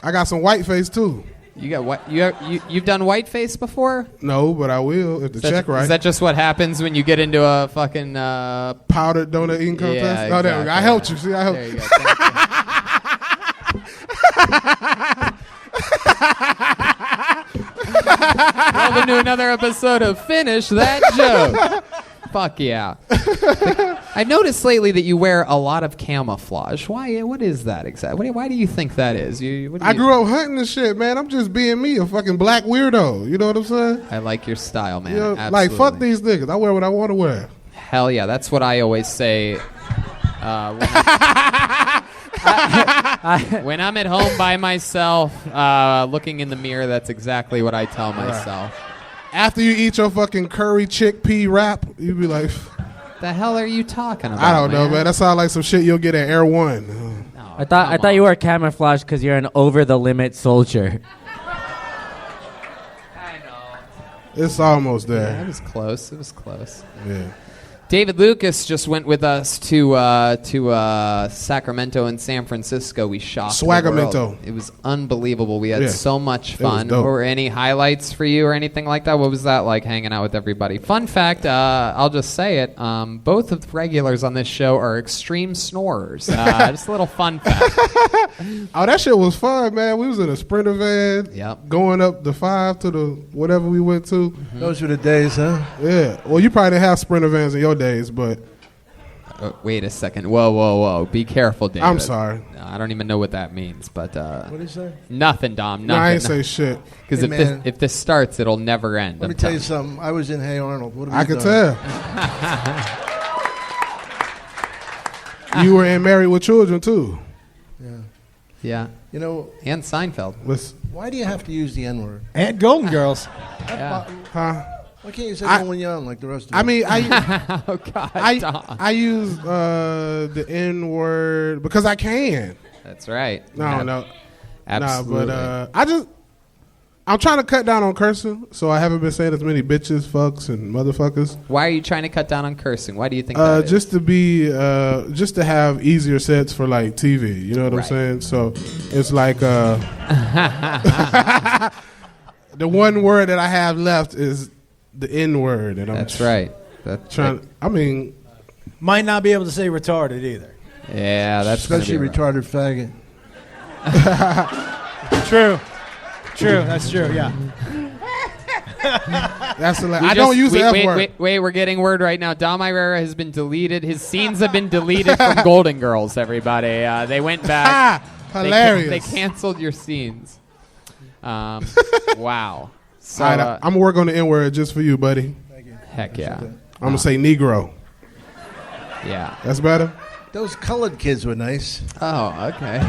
I got some whiteface too. You got what? You've done whiteface before? No, but I will if the check right. Is that just what happens when you get into a fucking powdered donut eating contest? Yeah, exactly. Oh, there we go. I helped you. See, I helped. There you go. Welcome to another episode of Finish That Joke. Fuck yeah. I've noticed lately that you wear a lot of camouflage. Why? What is that exactly? Why do you think that is? I grew up hunting and shit, man. I'm just being me, a fucking black weirdo. You know what I'm saying? I like your style, man. You know, Absolutely. like, fuck these niggas. I wear what I want to wear. Hell yeah. That's what I always say. When I'm at home by myself, looking in the mirror, that's exactly what I tell myself. After you eat your fucking curry chickpea wrap, you be like, the hell are you talking about? I don't know, man. That sounds like some shit you'll get at Air One. I thought you were camouflage because you're an over-the-limit soldier. It's almost there. Yeah, it was close. It was close. Yeah. David Lucas just went with us to Sacramento and San Francisco. We shocked the Swagamento. world. It was unbelievable. We had so much It was fun. dope. Were any highlights for you or anything like that? What was that like hanging out with everybody? Fun fact, I'll just say it. Both of the regulars on this show are extreme snorers. Just a little fun fact. Oh, that shit was fun, man. We was in a Sprinter van going up the 5 to the whatever we went to. Mm-hmm. Those were the days, huh? Yeah. Well, you probably didn't have Sprinter vans in your days, but... Wait a second. Whoa. Be careful, David. I'm sorry. I don't even know what that means, but... What did he say? Nothing, Dom. No, Nothing. I ain't say shit. Because Hey, if this starts, it'll never end. Let me tell you something. I was in Hey Arnold. What have I you could done? tell. You were in Married with Children, too. Yeah. You know... And Seinfeld. Why do you have to use the N-word? And Golden Girls. Yeah. Huh? Why can't you say Nolan Young like the rest of us? I mean, oh God, I use the N-word because I can. That's right. No. Absolutely. Nah, but I'm trying to cut down on cursing, so I haven't been saying as many bitches, fucks, and motherfuckers. Why are you trying to cut down on cursing? Why do you think that is? Just to be, just to have easier sets for like TV. You know what I'm saying? So it's like the one word that I have left is the N word, and That's right. That's trying. I mean, might not be able to say retarded either. Yeah, that's especially retarded faggot. True. That's true. Yeah. That's I don't use the F word. Wait, we're getting word right now. Dom Irerra has been deleted. His scenes have been deleted from Golden Girls, everybody. They went back. Hilarious. They canceled your scenes. Wow. So, all right, I'm going to work on the N-word just for you, buddy. Thank you. Heck yeah. I'm going to say Negro. Yeah. That's better? Those colored kids were nice. Oh, okay.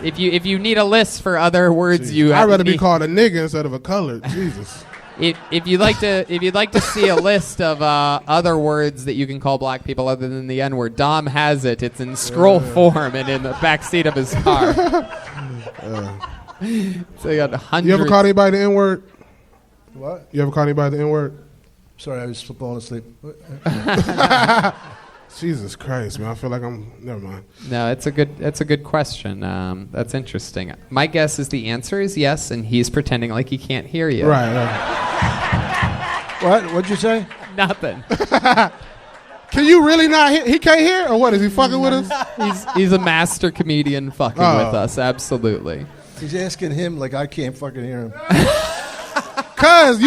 If you need a list for other words, I'd rather be called a nigga instead of a colored. Jesus. If you'd like to see a list of other words that you can call black people other than the N-word, Dom has it. It's in scroll form and in the back seat of his car. So you got hundreds. You ever called anybody the N-word? What? You ever called anybody the N-word? Sorry, I was falling asleep. Jesus Christ, man! I feel like never mind. No, it's a good question. That's interesting. My guess is the answer is yes, and he's pretending like he can't hear you. Right. What'd you say? Nothing. Can you really not hear? He can't hear, or what? Is he fucking with us? He's a master comedian fucking with us. Absolutely. He's asking him like I can't fucking hear him. Cause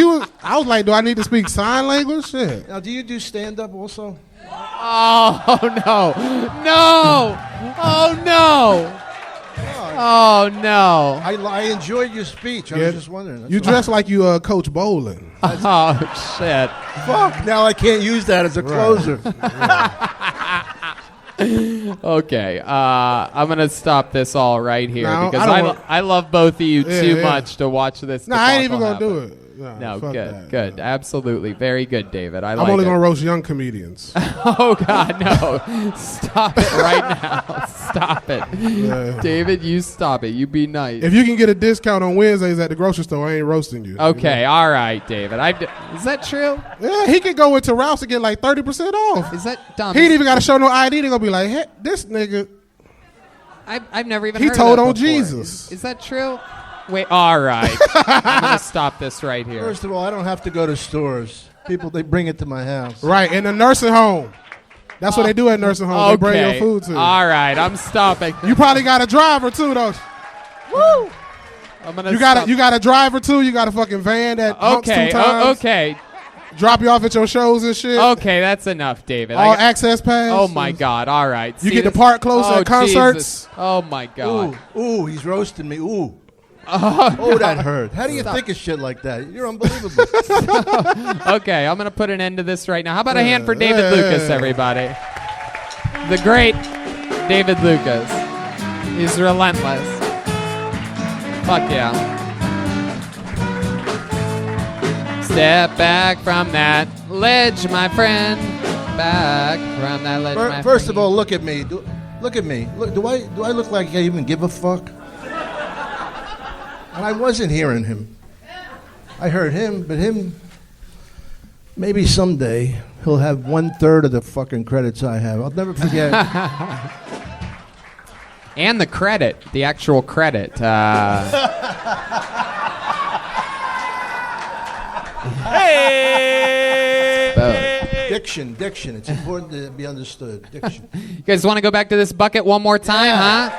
I was like, do I need to speak sign language? Shit. Now, do you do stand up also? Oh no! Oh no! Oh no! I enjoyed your speech. I was just wondering. You dress like you coach bowling. Oh shit! Fuck! Now I can't use that as a closer. Okay, I'm gonna stop this all right here No, because I love both of you too much to watch this. No, I ain't even gonna happen. do it. No, good, absolutely, very good, David. I'm only gonna roast young comedians. Oh God, no! Stop it right now! Stop it, David. You stop it. You be nice. If you can get a discount on Wednesdays at the grocery store, I ain't roasting you. Okay, all right, David. Is that true? Yeah, he can go into Ralph's and get like 30% off. Is that dumb? He ain't even got to show no ID. They gonna be like, hey, this nigga. I've never even. He heard told of that on before. Jesus. Is that true? Wait, all right. I'm gonna stop this right here. First of all, I don't have to go to stores. People, they bring it to my house. Right, in a nursing home. That's what they do at nursing homes. They bring your food to you. All right, I'm stopping. You probably got a driver too, though. Woo! I'm gonna You got a driver too. You got a fucking van that honks Okay, 2 times. okay. Drop you off at your shows and shit. Okay, that's enough, David. All access pass. Oh my God! All right, You get to park close at concerts. Jesus. Oh my God! Ooh, he's roasting me. Ooh. Oh, that hurt. How do you think of shit like that? You're unbelievable. Okay, I'm gonna put an end to this right now. How about a hand for David Lucas, everybody? The great David Lucas. He's relentless. Fuck yeah. Step back from that ledge, my friend. Back from that ledge, my friend. First of all, look at me. Look at me. Look, do I look like I even give a fuck? And I wasn't hearing him. I heard him, but him, maybe someday he'll have 1/3 of the fucking credits I have. I'll never forget. And the credit, the actual credit. Hey! Diction. It's important to be understood. Diction. You guys want to go back to this bucket one more time, huh?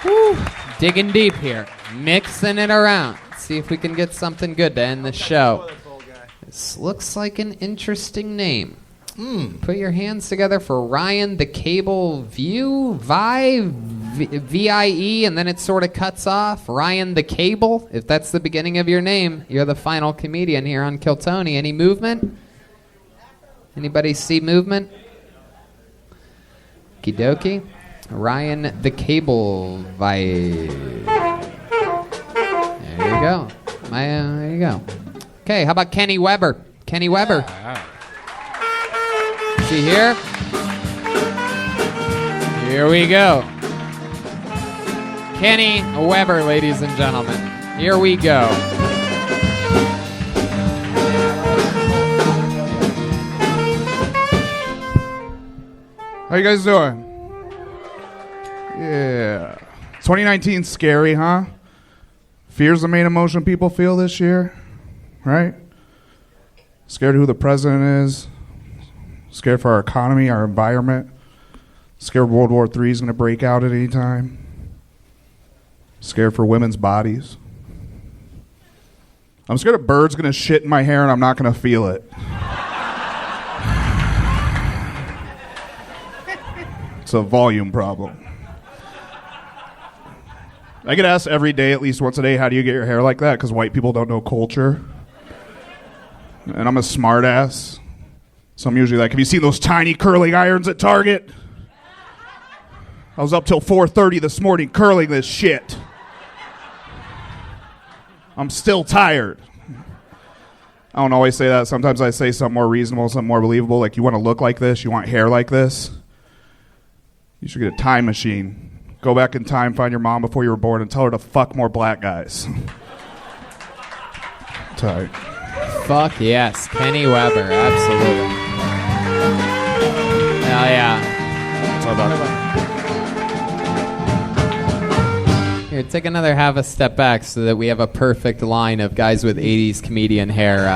Woo. Digging deep here. Mixing it around. See if we can get something good to end the show. This looks like an interesting name. Put your hands together for Ryan the Cable View, V-I-E, and then it sort of cuts off. Ryan the Cable. If that's the beginning of your name, you're the final comedian here on Kill Tony. Any movement? Anybody see movement? Okie dokie. Ryan the Cable Vibe. There you go. There you go. Okay, how about Kenny Weber? Kenny Weber. See here? Here we go. Kenny Weber, ladies and gentlemen. Here we go. How you guys doing? Yeah. 2019 scary, huh? Fear's the main emotion people feel this year, right? Scared of who the president is. Scared for our economy, our environment. Scared World War III is going to break out at any time. Scared for women's bodies. I'm scared a bird's going to shit in my hair and I'm not going to feel it. It's a volume problem. I get asked every day, at least once a day, how do you get your hair like that? Because white people don't know culture. And I'm a smart ass. So I'm usually like, have you seen those tiny curling irons at Target? I was up till 4:30 this morning curling this shit. I'm still tired. I don't always say that. Sometimes I say something more reasonable, something more believable. Like, you want to look like this? You want hair like this? You should get a time machine. Go back in time, find your mom before you were born, and tell her to fuck more black guys. Tight. Fuck yes. Kenny Weber, absolutely. Hell yeah. Here, take another half a step back so that we have a perfect line of guys with 80s comedian hair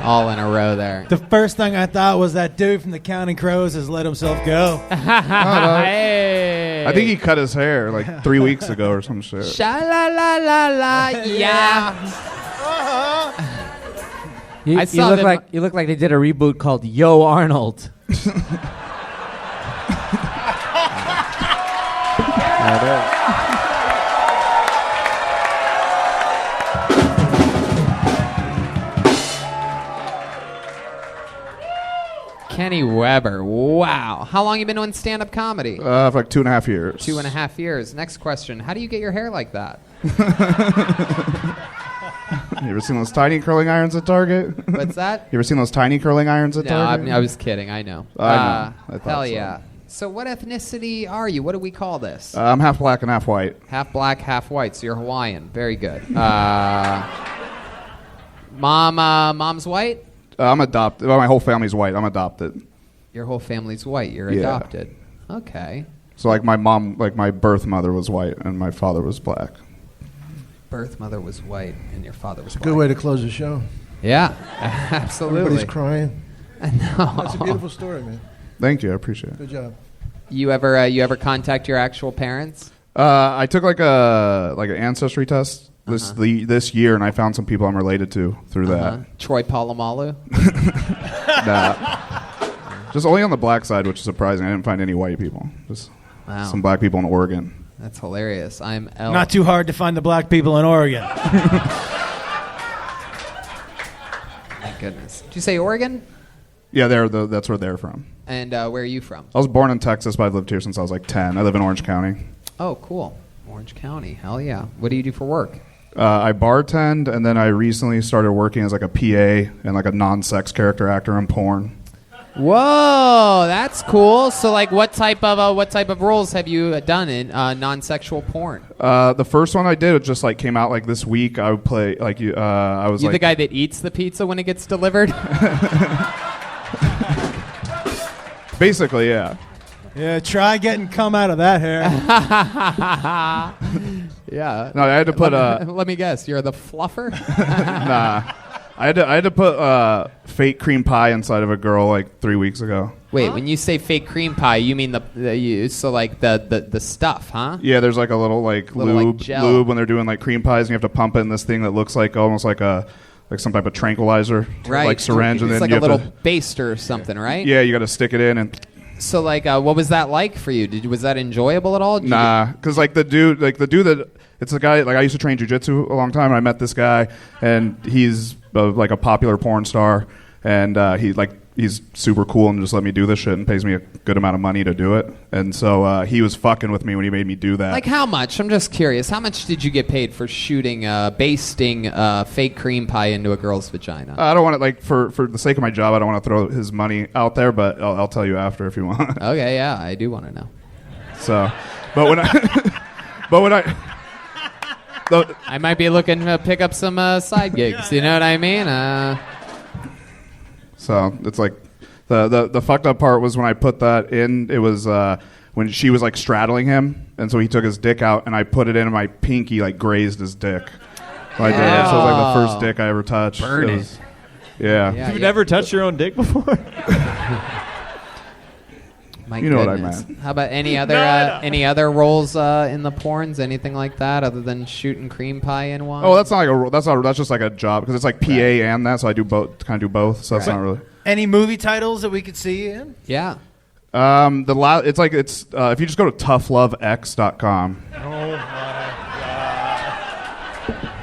all in a row there. The first thing I thought was that dude from the Counting Crows has let himself go. Hey. I think he cut his hair like 3 weeks ago or some shit. Sha-la-la-la-la, yeah. You look like they did a reboot called Yo Arnold. Kenny Weber. Wow. How long you been doing stand-up comedy? For like 2.5 years. 2.5 years. Next question. How do you get your hair like that? You ever seen those tiny curling irons at Target? What's that? You ever seen those tiny curling irons at Target? No, I was kidding. I know. I thought hell so. yeah. So what ethnicity are you? What do we call this? I'm half black and half white. Half black, half white. So you're Hawaiian. Very good. Mom's white? I'm adopted. Well, my whole family's white. I'm adopted. Your whole family's white. You're Yeah. adopted. Okay. So like my mom, like my birth mother was white and my father was black. Birth mother was white and your father was white. Good way to close the show. Yeah, absolutely. Everybody's crying. I know. That's a beautiful story, man. Thank you. I appreciate it. Good job. You ever contact your actual parents? I took like an ancestry test this year, and I found some people I'm related to through that. Troy Polamalu. Nah. Just only on the black side, which is surprising. I didn't find any white people. Just some black people in Oregon. That's hilarious. I'm L. Not too hard to find the black people in Oregon. My goodness. Did you say Oregon? Yeah, that's where they're from. And where are you from? I was born in Texas, but I've lived here since I was like 10. I live in Orange County. Oh, cool. Orange County. Hell yeah. What do you do for work? I bartend, and then I recently started working as like a PA and like a non-sex character actor in porn. Whoa, that's cool. So, like, what type of roles have you done in non-sexual porn? The first one I did just like came out like this week. I would play like I was You like the guy that eats the pizza when it gets delivered? Basically, yeah. Yeah, try getting cum out of that hair. Yeah. No, I had to put Let me guess. You're the fluffer? Nah. I had to put fake cream pie inside of a girl like 3 weeks ago. Wait, when you say fake cream pie, you mean the stuff, huh? Yeah, there's like a little like lube when they're doing like cream pies, and you have to pump it in this thing that looks like almost like some type of tranquilizer, right? Like syringe, and it's then like you a little have to, baster or something, right? Yeah, you got to stick it in and. So, like, what was that like for you? Was that enjoyable at all? Nah, because like the dude that it's a guy like I used to train jiu-jitsu a long time, and I met this guy, and he's like a popular porn star, and he's super cool and just let me do this shit and pays me a good amount of money to do it, and so he was fucking with me when he made me do that. Like how much? I'm just curious. How much did you get paid for shooting, basting fake cream pie into a girl's vagina? I don't want to like for the sake of my job. I don't want to throw his money out there, but I'll tell you after if you want. Okay, yeah, I do want to know. So, but when I. I might be looking to pick up some side gigs. You know what I mean? So it's like the fucked up part was when I put that in. It was when she was like straddling him, and so he took his dick out, and I put it in, and my pinky like grazed his dick. I did. So it was like the first dick I ever touched. Burn it. Was, yeah. You've never touched your own dick before? My you know goodness. what I meant. How about any other roles in the porns? Anything like that other than shooting cream pie in one? Oh, that's not like that's just like a job because it's like PA and that, so I do both. Kind of do both. So that's not really. Any movie titles that we could see you in? Yeah. It's if you just go to toughlovex.com. Oh my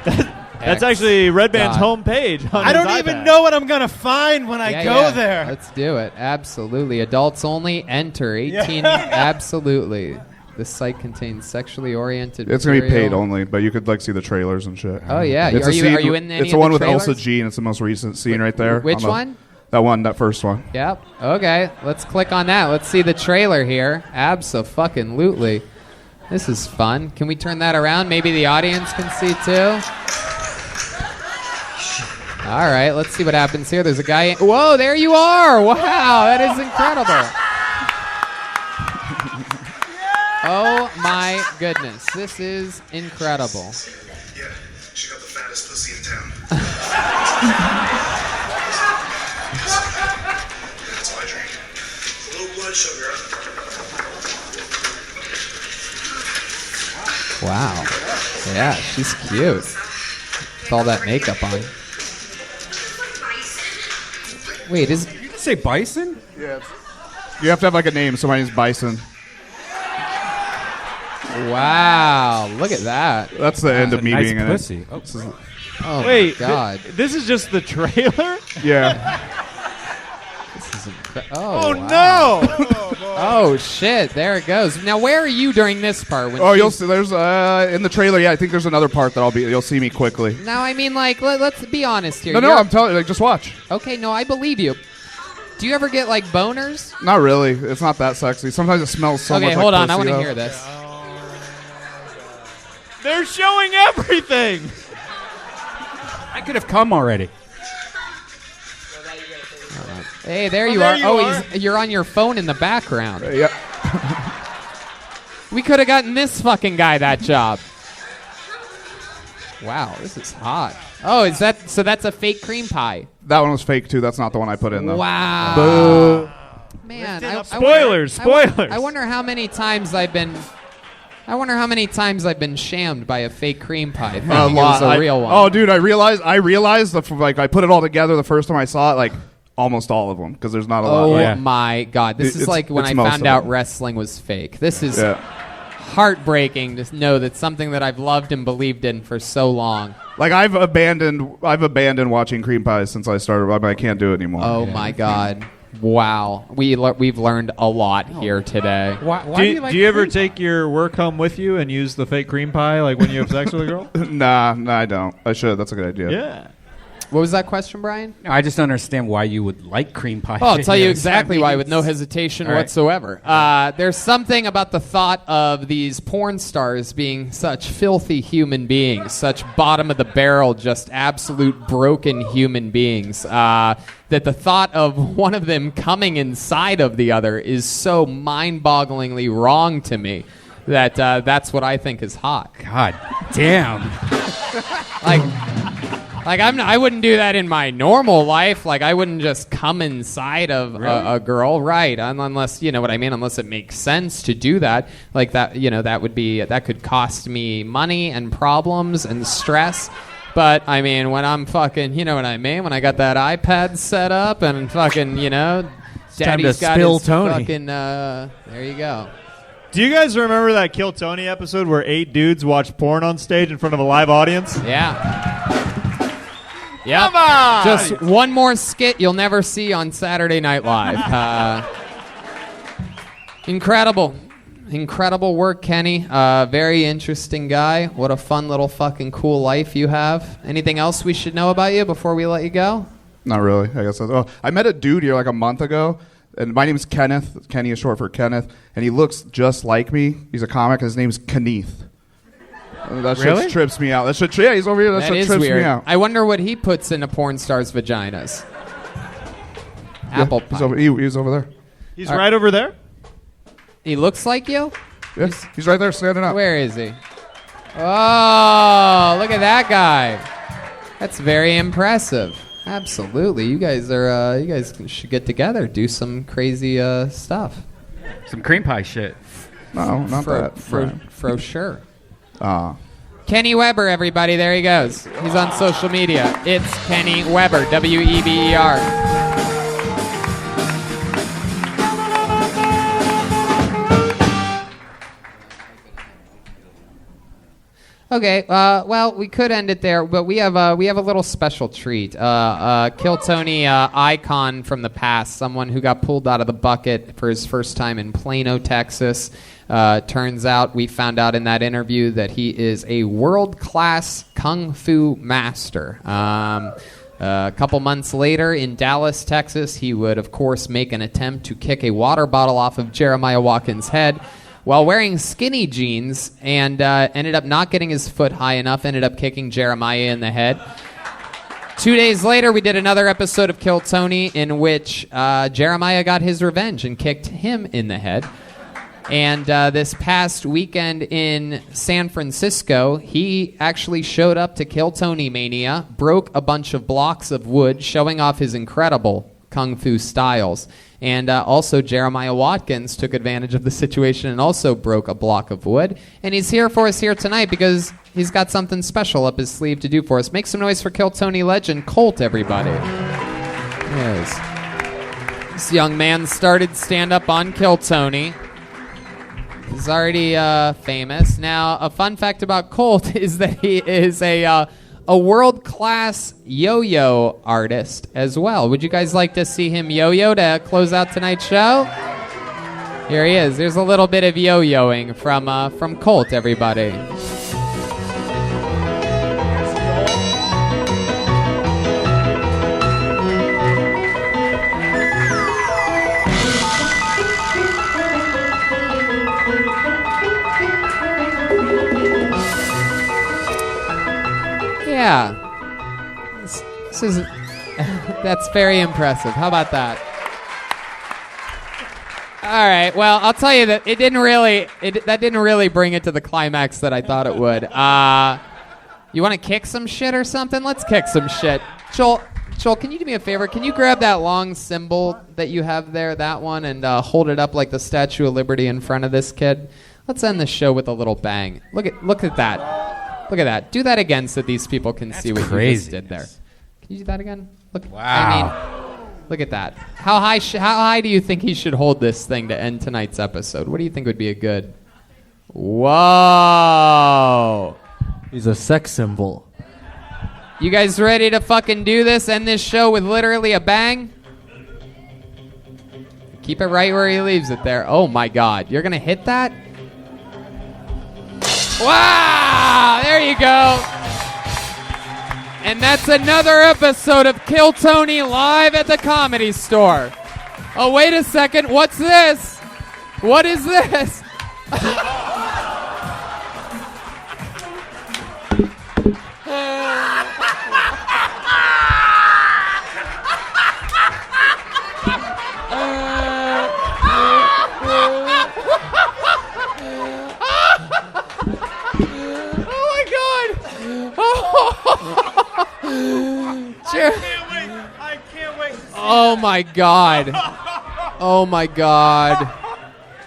god. That's actually Redban's homepage. I don't even know what I'm going to find when I go there. Let's do it. Absolutely. Adults only. Enter 18. Absolutely. This site contains sexually oriented It's going to be paid material. only, but you could like see the trailers and shit. Oh, yeah. It's Are you in any It's the of one the with trailers? Elsa G, and it's the most recent scene right there. Which one? That first one. Yep. Okay. Let's click on that. Let's see the trailer here. Abso-fucking-lutely. This is fun. Can we turn that around? Maybe the audience can see too. All right, let's see what happens here. There's a guy. Whoa, there you are. Wow, that is incredible. Oh, my goodness. This is incredible. Yeah, she got the fattest pussy in town. That's my drink. A little blood sugar. Wow. Yeah, she's cute. With all that makeup on. Wait, you can say bison? Yeah. You have to have like a name. So my name's Bison. Wow, look at that. That's the end of me nice being in pussy. it. Oh Wait, my God. This is just the trailer? Yeah. This is Oh, wow. no! Oh shit! There it goes. Now, where are you during this part? When You'll see. There's in the trailer. Yeah, I think there's another part that you'll see me quickly. Now, I mean, like, let's be honest here. No, I'm telling you. Like, just watch. Okay, no, I believe you. Do you ever get like boners? Not really. It's not that sexy. Sometimes it smells so much. Okay, hold like on. I pussy, want to though. hear this. They're showing everything. I could have come already. Hey, there you are. You're on your phone in the background. Yeah. We could have gotten this fucking guy that job. Wow, this is hot. Oh, so that's a fake cream pie. That one was fake too. That's not the one I put in though. Wow. Boo. Man, Spoilers. I wonder how many times I've been I wonder how many times I've been shammed by a fake cream pie thinking A it lot. was a real one. Oh, dude, I realized I put it all together the first time I saw it, like almost all of them, because there's not a lot. Oh my God! This is like when I found out wrestling was fake. This is heartbreaking to know that something that I've loved and believed in for so long. Like I've abandoned watching cream pies since I started. I can't do it anymore. Oh my God! Wow, we've learned a lot here today. Do you ever take your work home with you and use the fake cream pie like when you have sex with a girl? Nah, I don't. I should. That's a good idea. Yeah. What was that question, Brian? No, I just don't understand why you would like cream pie. Oh, I'll tell you exactly why with no hesitation whatsoever. There's something about the thought of these porn stars being such filthy human beings, such bottom of the barrel, just absolute broken human beings, that the thought of one of them coming inside of the other is so mind-bogglingly wrong to me that that's what I think is hot. God damn. I wouldn't do that in my normal life. Like, I wouldn't just come inside of a girl, right? Unless, you know what I mean? Unless it makes sense to do that. Like, that, you know, that could cost me money and problems and stress. But, I mean, when I'm fucking, you know what I mean? When I got that iPad set up and fucking, you know, Daddy's got his fucking, there you go. Do you guys remember that Kill Tony episode where 8 dudes watched porn on stage in front of a live audience? Yeah. Yep. Come on! Just one more skit you'll never see on Saturday Night Live. Incredible. Incredible work, Kenny. Very interesting guy. What a fun little fucking cool life you have. Anything else we should know about you before we let you go? Not really. I guess. I met a dude here like a month ago, and my name is Kenneth. Kenny is short for Kenneth, and he looks just like me. He's a comic. His name's Kenneth. That shit trips me out. Yeah, he's over here. That shit trips me out. I wonder what he puts into porn stars' vaginas. Apple pie. He's over there. He's right over there? He looks like you? Yeah, he's right there standing up. Where is he? Oh, look at that guy. That's very impressive. Absolutely. You guys should get together, do some crazy stuff. Some cream pie shit. No, not that. For sure. Kenny Weber, everybody. There he goes. He's on social media. It's Kenny Weber, Weber. Okay, well, we could end it there, but we have a little special treat. Kill Tony icon from the past, someone who got pulled out of the bucket for his first time in Plano, Texas. Turns out, we found out in that interview that he is a world-class kung fu master. A couple months later in Dallas, Texas, he would, of course, make an attempt to kick a water bottle off of Jeremiah Watkins' head while wearing skinny jeans, and ended up not getting his foot high enough, ended up kicking Jeremiah in the head. 2 days later, we did another episode of Kill Tony in which Jeremiah got his revenge and kicked him in the head. And this past weekend in San Francisco, he actually showed up to Kill Tony Mania, broke a bunch of blocks of wood, showing off his incredible kung fu styles. And also Jeremiah Watkins took advantage of the situation and also broke a block of wood. And he's here for us here tonight because he's got something special up his sleeve to do for us. Make some noise for Kill Tony legend Colt, everybody. Yes. This young man started stand-up on Kill Tony. He's already famous. Now, a fun fact about Colt is that he is a world-class yo-yo artist as well. Would you guys like to see him yo-yo to close out tonight's show? Here he is. There's a little bit of yo-yoing from Colt, everybody. Yeah. This is that's very impressive. How about that? All right. Well, I'll tell you that that didn't really bring it to the climax that I thought it would. You want to kick some shit or something? Let's kick some shit. Joel, can you do me a favor? Can you grab that long symbol that you have there, that one, and hold it up like the Statue of Liberty in front of this kid? Let's end the show with a little bang. Look at that. Look at that. Do that again so these people can see what you just did there. Can you do that again? Look. Wow. I mean, look at that. How high do you think he should hold this thing to end tonight's episode? What do you think would be a good? Whoa. He's a sex symbol. You guys ready to fucking do this? End this show with literally a bang? Keep it right where he leaves it there. Oh my God. You're going to hit that? Wow! There you go. And that's another episode of Kill Tony live at the Comedy Store. Oh, wait a second. What's this? What is this? I can't wait to see Oh my God. Oh my God.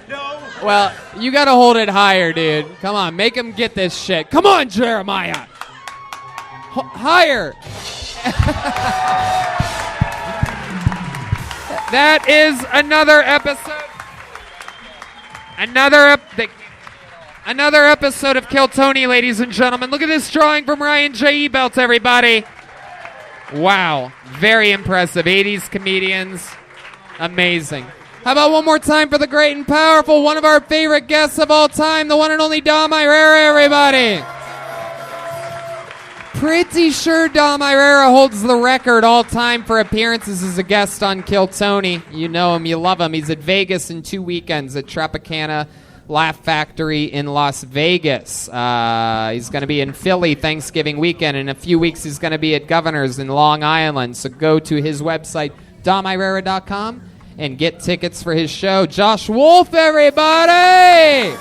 No. Well, you gotta hold it higher, dude. Come on, make him get this shit. Come on, Jeremiah. Higher. That is another episode. Another episode of Kill Tony, ladies and gentlemen. Look at this drawing from Ryan J. Ebelt, everybody. Wow. Very impressive. 80s comedians. Amazing. How about one more time for the great and powerful, one of our favorite guests of all time, the one and only Dom Irerra, everybody. Pretty sure Dom Irerra holds the record all time for appearances as a guest on Kill Tony. You know him, you love him. He's at Vegas in 2 weekends at Tropicana Laugh Factory in Las Vegas. He's going to be in Philly Thanksgiving weekend. In a few weeks, he's going to be at Governor's in Long Island. So go to his website, domirera.com, and get tickets for his show. Josh Wolf, everybody!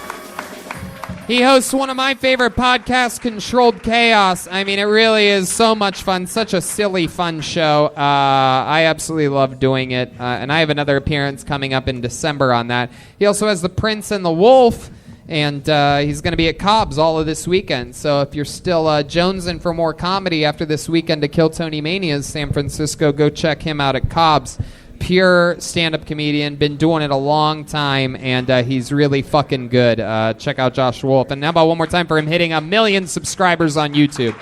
He hosts one of my favorite podcasts, Controlled Chaos. I mean, it really is so much fun. Such a silly, fun show. I absolutely love doing it. And I have another appearance coming up in December on that. He also has The Prince and the Wolf. And he's going to be at Cobb's all of this weekend. So if you're still jonesing for more comedy after this weekend to Kill Tony Mania's San Francisco, go check him out at Cobb's. Pure stand-up comedian, been doing it a long time, and he's really fucking good. Check out Josh Wolf. And how about one more time for him hitting 1 million subscribers on YouTube?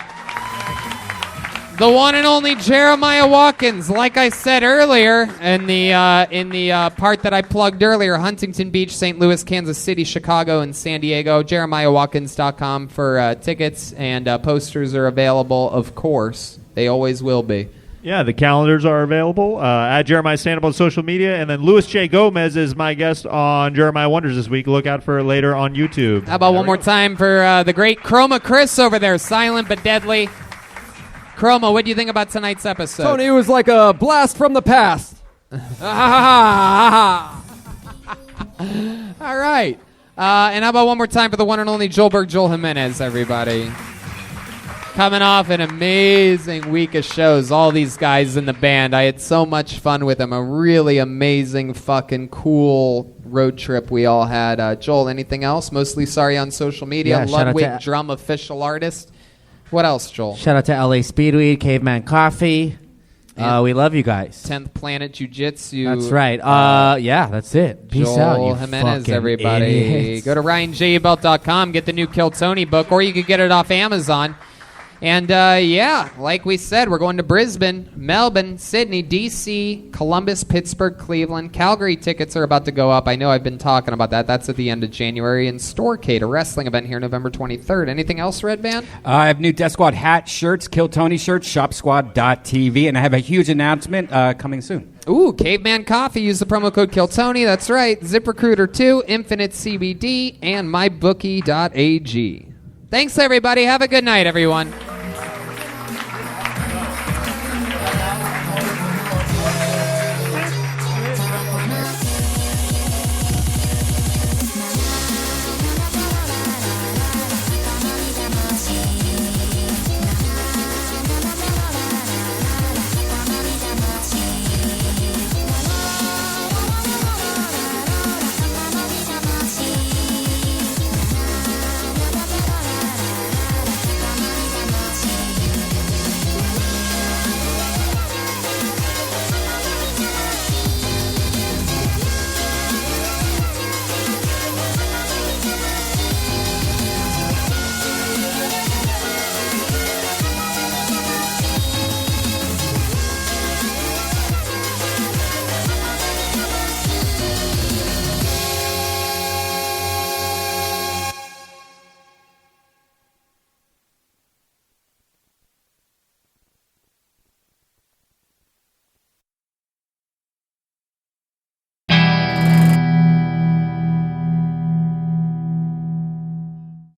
The one and only Jeremiah Watkins. Like I said earlier in the part that I plugged earlier, Huntington Beach, St. Louis, Kansas City, Chicago, and San Diego. JeremiahWatkins.com for tickets, and posters are available, of course. They always will be. Yeah, the calendars are available at Jeremiah Stand-Up on social media. And then Louis J. Gomez is my guest on Jeremiah Wonders this week. Look out for it later on YouTube. How about one more time for the great Chroma Chris over there, silent but deadly. Chroma, what do you think about tonight's episode? Tony, it was like a blast from the past. All right. And how about one more time for the one and only Joel Jimenez, everybody. Coming off an amazing week of shows, all these guys in the band. I had so much fun with them. A really amazing, fucking cool road trip we all had. Joel, anything else? Mostly Sorry on social media. Yeah, shout out Ludwig to- Drum official artist. What else, Joel? Shout out to LA Speedweed, Caveman Coffee. We love you guys. 10th Planet Jiu-Jitsu. That's right. Yeah, that's it. Peace Joel out, you Jimenez, fucking everybody. idiots. Go to RyanJabelt.com. Get the new Kill Tony book, or you could get it off Amazon. And, yeah, like we said, we're going to Brisbane, Melbourne, Sydney, D.C., Columbus, Pittsburgh, Cleveland. Calgary tickets are about to go up. I know I've been talking about that. That's at the end of January. And Storecade, a wrestling event here November 23rd. Anything else, Redban? I have new Death Squad hat, shirts, Kill Tony shirts, shopsquad.tv, and I have a huge announcement coming soon. Ooh, Caveman Coffee. Use the promo code KillTony. That's right. ZipRecruiter 2, Infinite CBD, and MyBookie.ag. Thanks, everybody. Have a good night, everyone.